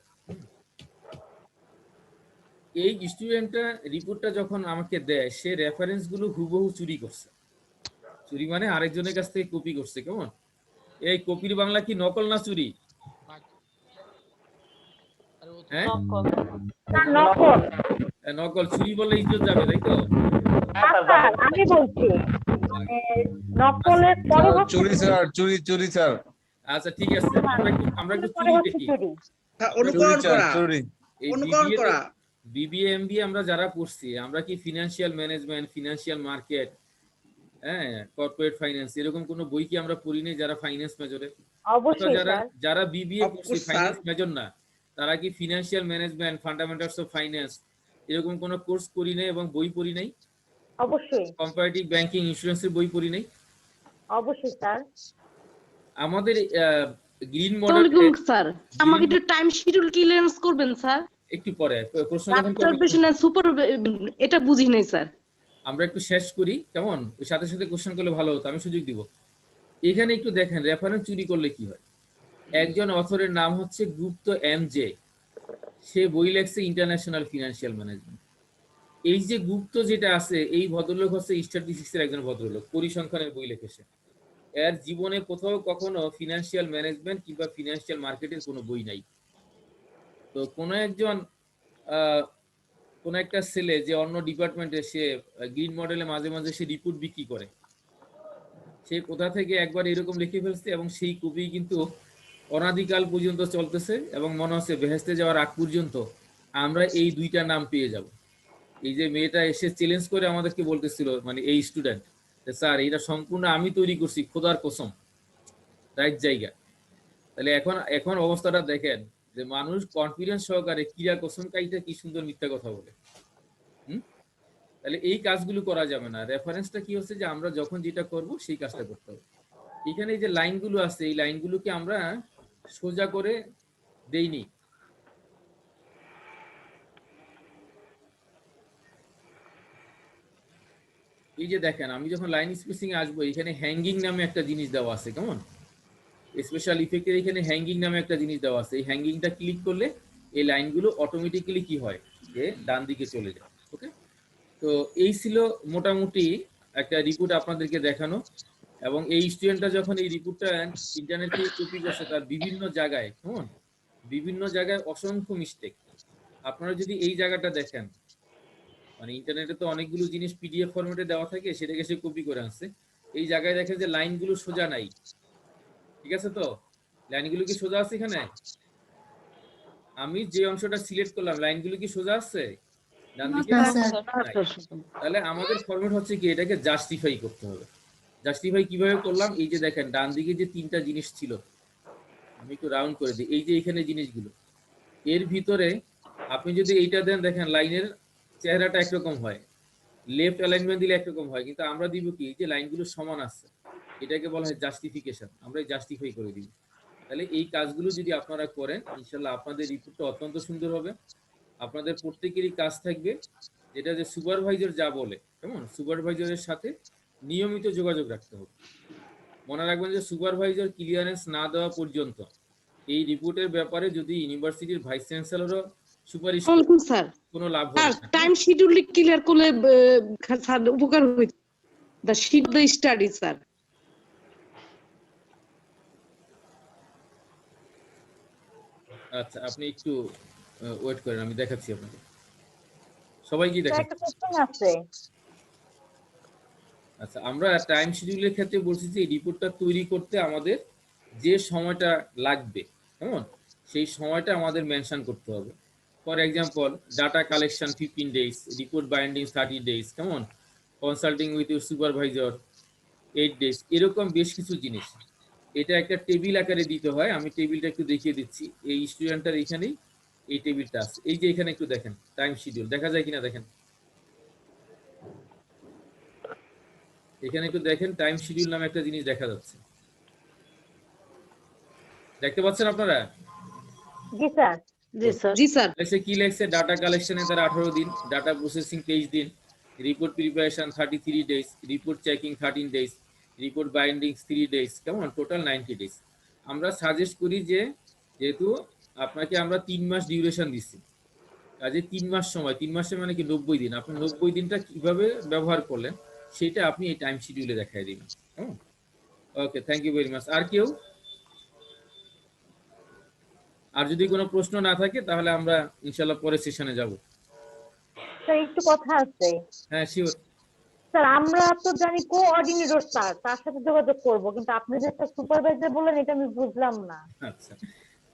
এই স্টুডেন্টটা রিপোর্টটা যখন আমাকে দেয়, সে রেফারেন্স গুলো হুবহু চুরি করছে। চুরি মানে আরেকজনের কাছ থেকে কপি করছে, কেমন? এই কপির বাংলা কি নকল না চুরি? হ্যাঁ, নকল। নকল। চুরি বললে ইজ্জত যাবে, তাই তো? স্যার আমি বলছি নকলের পরে হচ্ছে চুরি স্যার, চুরি চুরি স্যার। আচ্ছা ঠিক আছে, আমরা একটু পরে চুরি হচ্ছে দেখি। চুরি। অনুকরণ করা, চুরি। এই অনুকরণ করা। বিবিএ এমবিএ আমরা যারা পড়ছি, আমরা কি ফিনান্সিয়াল ম্যানেজমেন্ট, ফিনান্সিয়াল মার্কেট, হ্যাঁ, কর্পোরেট ফাইন্যান্স, এরকম কোনো বই কি আমরা পড়ি নাই যারা ফাইন্যান্স মেজরে? অবশ্যই যারা স্যার। যারা বিবিএ পড়ছি ফাইন্যান্স মেজর না, তারা কি financial management, fundamentals of finance এরকম কোনো কোর্স করি নাই এবং বই পড়ি নাই? অবশ্যই। কম্পারেটিভ ব্যাংকিং, ইন্স্যুরেন্সের বই পড়ি নাই? অবশ্যই স্যার। আমাদের গ্রিন আসসালামু মডেল আলাইকুম স্যার, আমাকে একটু টাইম শিডিউল ক্লিয়ারেন্স করবেন স্যার? একটু পরে প্রশ্ন যখন করবেন, অবজারভেশন এন্ড সুপার, এটা বুঝি নাই স্যার। আমরা একটু শেষ করি, কেমন? ওই সাথে সাথে কোশ্চেন করলে ভালো হতো, আমি সুযোগ দিব। এখানে একটু দেখেন রেফারেন্স চুরি করলে কি হয়। একজন অথরের নাম হচ্ছে গুপ্ত এমজে, সে বই লেখছে ইন্টারন্যাশনাল ফিনান্সিয়াল ম্যানেজমেন্ট। এই যে গুপ্ত যেটা আছে, এই ভদ্রলোক হচ্ছে স্ট্যাটিস্টিক্সের একজন ভদ্রলোক, পরিসংখ্যানের বই লিখেছে। এর জীবনে কোথাও কখনো ফিনান্সিয়াল ম্যানেজমেন্ট কিংবা ফিনান্সিয়াল মার্কেটের কোনো বই নাই। তো কোনো একজন কোন একটা ছেলে যে অন্য ডিপার্টমেন্টে সে গ্রিন মডেলে মাঝে মাঝে সে রিপোর্ট বিক্রি করে, সে কোথা থেকে একবার এরকম লিখে ফেলছে এবং সেই কপি কিন্তু অনাদিকাল পর্যন্ত চলতেছে এবং মনে হচ্ছে বেহেস্তে যাওয়ার আগ পর্যন্ত আমরা এই দুইটা নাম পেয়ে যাব। এই যে মেয়েটা এসে চ্যালেঞ্জ করে আমাদেরকে বলতেছিল, মানে এই স্টুডেন্ট, স্যার এটা সম্পূর্ণ আমি তৈরি করছি, খোদার কসম, রাইট জায়গা। তাহলে এখন এখন অবস্থাটা দেখেন যে মানুষ কনফিডেন্স সহকারে কিরা কসম কাইটা কি সুন্দর মিথ্যা কথা বলে। তাহলে এই কাজগুলো করা যাবে না। রেফারেন্সটা কি হচ্ছে যে আমরা যখন যেটা করব সেই কাজটা করতে হবে। এখানে যে লাইনগুলো আছে এই লাইনগুলোকে আমরা সোজা করে দেইনি। এই যে দেখেন আমি যখন লাইন স্পেসিং এ আসবো, এখানে হ্যাঙ্গিং নামে একটা জিনিস দেওয়া আছে, কেমন স্পেশাল ইফেক্টের এখানে হ্যাঙ্গিং নামে একটা জিনিস দেওয়া আছে। এই হ্যাঙ্গিংটা ক্লিক করলে এই লাইনগুলো অটোমেটিক্যালি কি হয় যে ডান দিকে চলে যায়। ওকে, তো এই ছিল মোটামুটি একটা রিপোর্ট আপনাদেরকে দেখানো। এবং এই স্টুডেন্টটা যখন এই রিপোর্টটা ইন্টারনেট থেকে কপি করছে, তার বিভিন্ন জায়গায় কেমন বিভিন্ন জায়গায় অসংখ্য মিস্টেক। আপনারা যদি এই জায়গাটা দেখেন, মানে ইন্টারনেটে তো অনেকগুলো জিনিস পিডিএফ ফরম্যাটে দেওয়া থাকে, সেটাকে সে কপি করে আনছে। এই জায়গায় দেখেন যে লাইনগুলো সোজা নাই, ঠিক আছে? তো লাইনগুলো কি সোজা আছে? এখানে আমি যে অংশটা সিলেক্ট করলাম লাইনগুলো কি সোজা আছে ডান দিকে? না, স্যার। তাহলে আমাদের ফরম্যাট হচ্ছে কি, এটাকে জাস্টিফাই করতে হবে। জাস্টিফাই কিভাবে করলাম? এই যে দেখেন ডান দিকে যে তিনটা জিনিস ছিল, আমি একটু রাউন্ড করে দিই, এই যে এখানে জিনিসগুলো, এর ভিতরে আপনি যদি এইটা দেন, দেখেন লাইনের চেহারাটা একরকম হয়, লেফট অ্যালাইনমেন্ট দিলে একরকম হয়, কিন্তু আমরা দিব কি যে লাইনগুলো সমান আছে, এটাকে বলা হয় জাস্টিফিকেশন। আমরা জাস্টিফাই করে দিব। তাহলে এই কাজগুলো যদি আপনারা করেন, ইনশাল্লাহ আপনাদের রিপোর্টটা অত্যন্ত সুন্দর হবে। আপনাদের প্রত্যেকেরই কাজ থাকবে যেটা যে সুপারভাইজার যা বলে, কেমন সুপারভাইজারের সাথে নিয়মিত যোগাযোগ রাখতে হবে। মনে রাখবেন যে সুপারভাইজার ক্লিয়ারেন্স না দেওয়া পর্যন্ত এই রিপোর্টের ব্যাপারে যদি ইউনিভার্সিটির ভাইস চ্যান্সেলরও সুপারিশ ওয়ালাইকুম স্যার। কোনো লাভ স্যার হবে না। টাইম শিডিউল ক্লিয়ার করলে স্যার উপকার হইতো। The sheet the study sir. আচ্ছা, আপনি একটু ওয়েট করেন, আমি দেখাচ্ছি আপনাকে। সবাই কি দেখেন? একটা কোশ্চেন আছে। আচ্ছা, আমরা টাইম শিডিউলের ক্ষেত্রে বলছি যে এই রিপোর্টটা তৈরি করতে আমাদের যে সময়টা লাগবে, কেমন সেই সময়টা আমাদের মেনশন করতে হবে। For example, data collection 15 days, report binding 30 days, কেমন consulting with your supervisor 8 days, এরকম বেশ কিছু জিনিস। এটা একটা টেবিল আকারে দিতে হয়। আমি টেবিলটা একটু দেখিয়ে দিচ্ছি। এই স্টুডেন্টটার এখানেই এই টেবিলটা আছে। এই যে এখানে একটু দেখেন টাইম শিডিউল, দেখা যায় কিনা দেখেন, এখানে একটু দেখেন টাইম শিডিউল নামে একটা জিনিস দেখা যাচ্ছে, দেখতে পাচ্ছেন আপনারা? জি স্যার। জি স্যার। জি স্যার। সে কি লেখছে? ডাটা কালেকশনে তার 18 দিন, ডাটা প্রসেসিং 23 দিন, report preparation 33 days, report checking 13 days, report binding 3 days, কেমন টোটাল 90 days। আমরা সাজেস্ট করি যে যেহেতু আপনাকে আমরা 3 মাস ডিউরেশন দিচ্ছি, কাজে 3 মাস সময়, 3 মাসে মানে কি 90 দিন, আপনি 90 দিনটা কিভাবে ব্যবহার করলেন সেটা আপনি এই টাইম শিডিউলে দেখাই দিবেন। ওকে, থ্যাংক ইউ ভেরি মাচ। আর কেউ? আর যদি কোনো প্রশ্ন না থাকে তাহলে আমরা ইনশাআল্লাহ পরের সেশনে যাব। স্যার একটু কথা আছে। হ্যাঁ, শিওর। স্যার আমরা তো জানি কোঅর্ডিনেটর স্যার, তার সাথে যোগাযোগ করব, কিন্তু আপনি যে একটা সুপারভাইজার বললেন এটা আমি বুঝলাম না। আচ্ছা,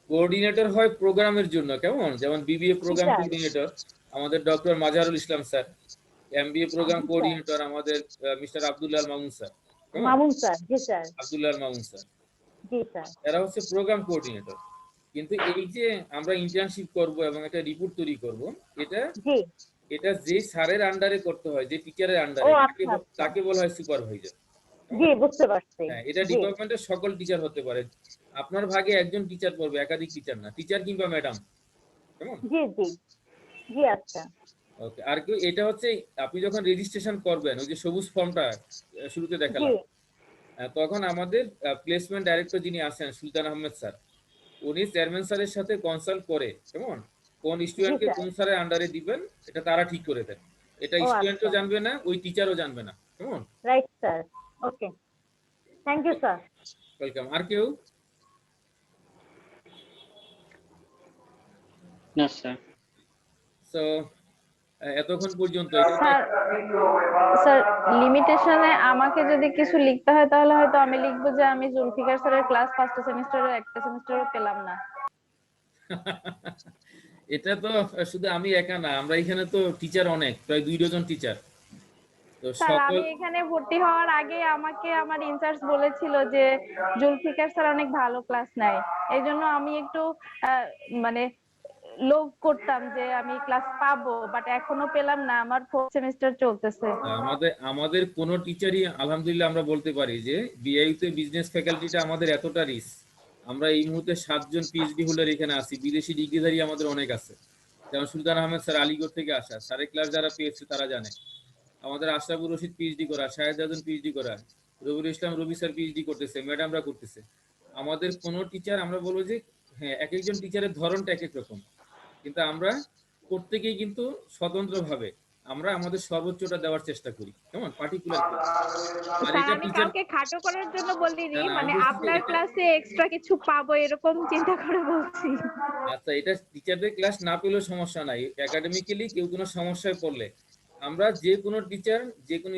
কোঅর্ডিনেটর হয় প্রোগ্রামের জন্য, কেমন যেমন বিবিএ প্রোগ্রাম স্যার। কোঅর্ডিনেটর আমাদের doctor Mazharul Islam sir, MBA program sir. Coordinator আমাদের মিস্টার আব্দুল্লাহ মামুন স্যার, কেমন? মামুন স্যার। জি স্যার। আব্দুল্লাহ মামুন স্যার, জি স্যার। এরা হচ্ছে প্রোগ্রাম কোঅর্ডিনেটর। কিন্তু এই যে আমরা ইন্টার্নশিপ করব এবং একটা রিপোর্ট তৈরি করব, এটা জি। এটা যে স্যারের আন্ডারে করতে হয়, যে টিচারের ও আন্ডারে, আচ্ছা আচ্ছা। তাকে বলা হয় সুপারভাইজার। জি বুঝতে পারছি। হ্যাঁ, এটা জি ডিপার্টমেন্টের সকল টিচার হতে পারে। আপনার ভাগে একজন টিচার পড়বে, একাধিক টিচার না, টিচার কিংবা ম্যাডাম, কেমন? জি জি জি আচ্ছা। ওকে, আর কি এটা হচ্ছে আপনি যখন রেজিস্ট্রেশন করবেন, ওই যে সবুজ ফর্মটা শুরুতে জি দেখালাম, তখন আমাদের প্লেসমেন্ট ডাইরেক্টর যিনি আছেন সুলতান আহমেদ স্যার, উনি চেয়ারম্যান স্যারের সাথে কনসাল্ট করে, কেমন কোন স্টুডেন্টকে স্যার। কোন স্যারের আন্ডারে দিবেন এটা তারা ঠিক করে দেন। এটা ও স্টুডেন্টও আচ্ছা। জানবে না, ওই টিচারও জানবে না, কেমন? Right sir. Okay, thank you sir. Welcome. আর কেউ? না স্যার। সো এতক্ষণ পর্যন্ত এটা তো স্যার স্যার লিমিটেশনে আমাকে যদি কিছু লিখতে হয় তাহলে হয়তো আমি লিখবো যে আমি জুলফিকার স্যারের ক্লাস ফার্স্ট সেমিস্টারে একটা সেমিস্টারও পেলাম না। এটা তো শুধু আমি একা না, আমরা এখানে তো টিচার অনেক, প্রায় 2 ডজন টিচার। তো স্যার সকল আমি এখানে ভর্তি হওয়ার আগে আমাকে আমার ইনচার্জ বলেছিল যে জুলফিকার স্যার অনেক ভালো ক্লাস নেয়, এই জন্য আমি একটু মানে লোভ করতাম যে আমি ক্লাস পাবো, বাট এখনো পেলাম না, আমার 4th সেমিস্টার চলতেছে। আমাদের কোন টিচারই আলহামদুলিল্লাহ আমরা বলতে পারি যে বিআইইউ তে বিজনেস ফ্যাকাল্টিটা আমাদের এতটা রিচ, আমরা এই মুহূর্তে 7 জন পিএইচডি হোল্ডার এখানে আছি, বিদেশি ডিগ্রিধারী আমাদের অনেক আছে। যেমন সুলতান আহমেদ স্যার আলিগড় থেকে আসা, স্যারের ক্লাস যারা পেয়েছে তারা জানে। আমাদের আশরাফুর রশিদ পিএইচডি করা, শাহেদ আজম পিএইচডি করা, রবিউল ইসলাম রবি স্যার পিএইচডি করতেছে, ম্যাডামরা করতেছে। আমাদের কোন টিচার আমরা বলবো যে হ্যাঁ এক একজন টিচারের ধরনটা এক এক রকম, কিন্তু আমরা প্রত্যেকেই কিন্তু স্বতন্ত্রভাবে আমরা আমাদের সর্বোচ্চটা দেওয়ার চেষ্টা করি, কেমন পার্টিকুলার। আর স্যার এটা আমি টিচার কাউকে খাটো করার জন্য বলিনি, না, না, মানে আমি বলছি যে আপনার এটা- ক্লাসে এক্সট্রা কিছু পাবো এরকম চিন্তা করে বলছি। আচ্ছা, এটা টিচারদের ক্লাস না পেলেও সমস্যা নাই, একাডেমিক্যালি কেউ কোনো সমস্যায় পড়লে আমরা যে কোনো টিচার যে কোনো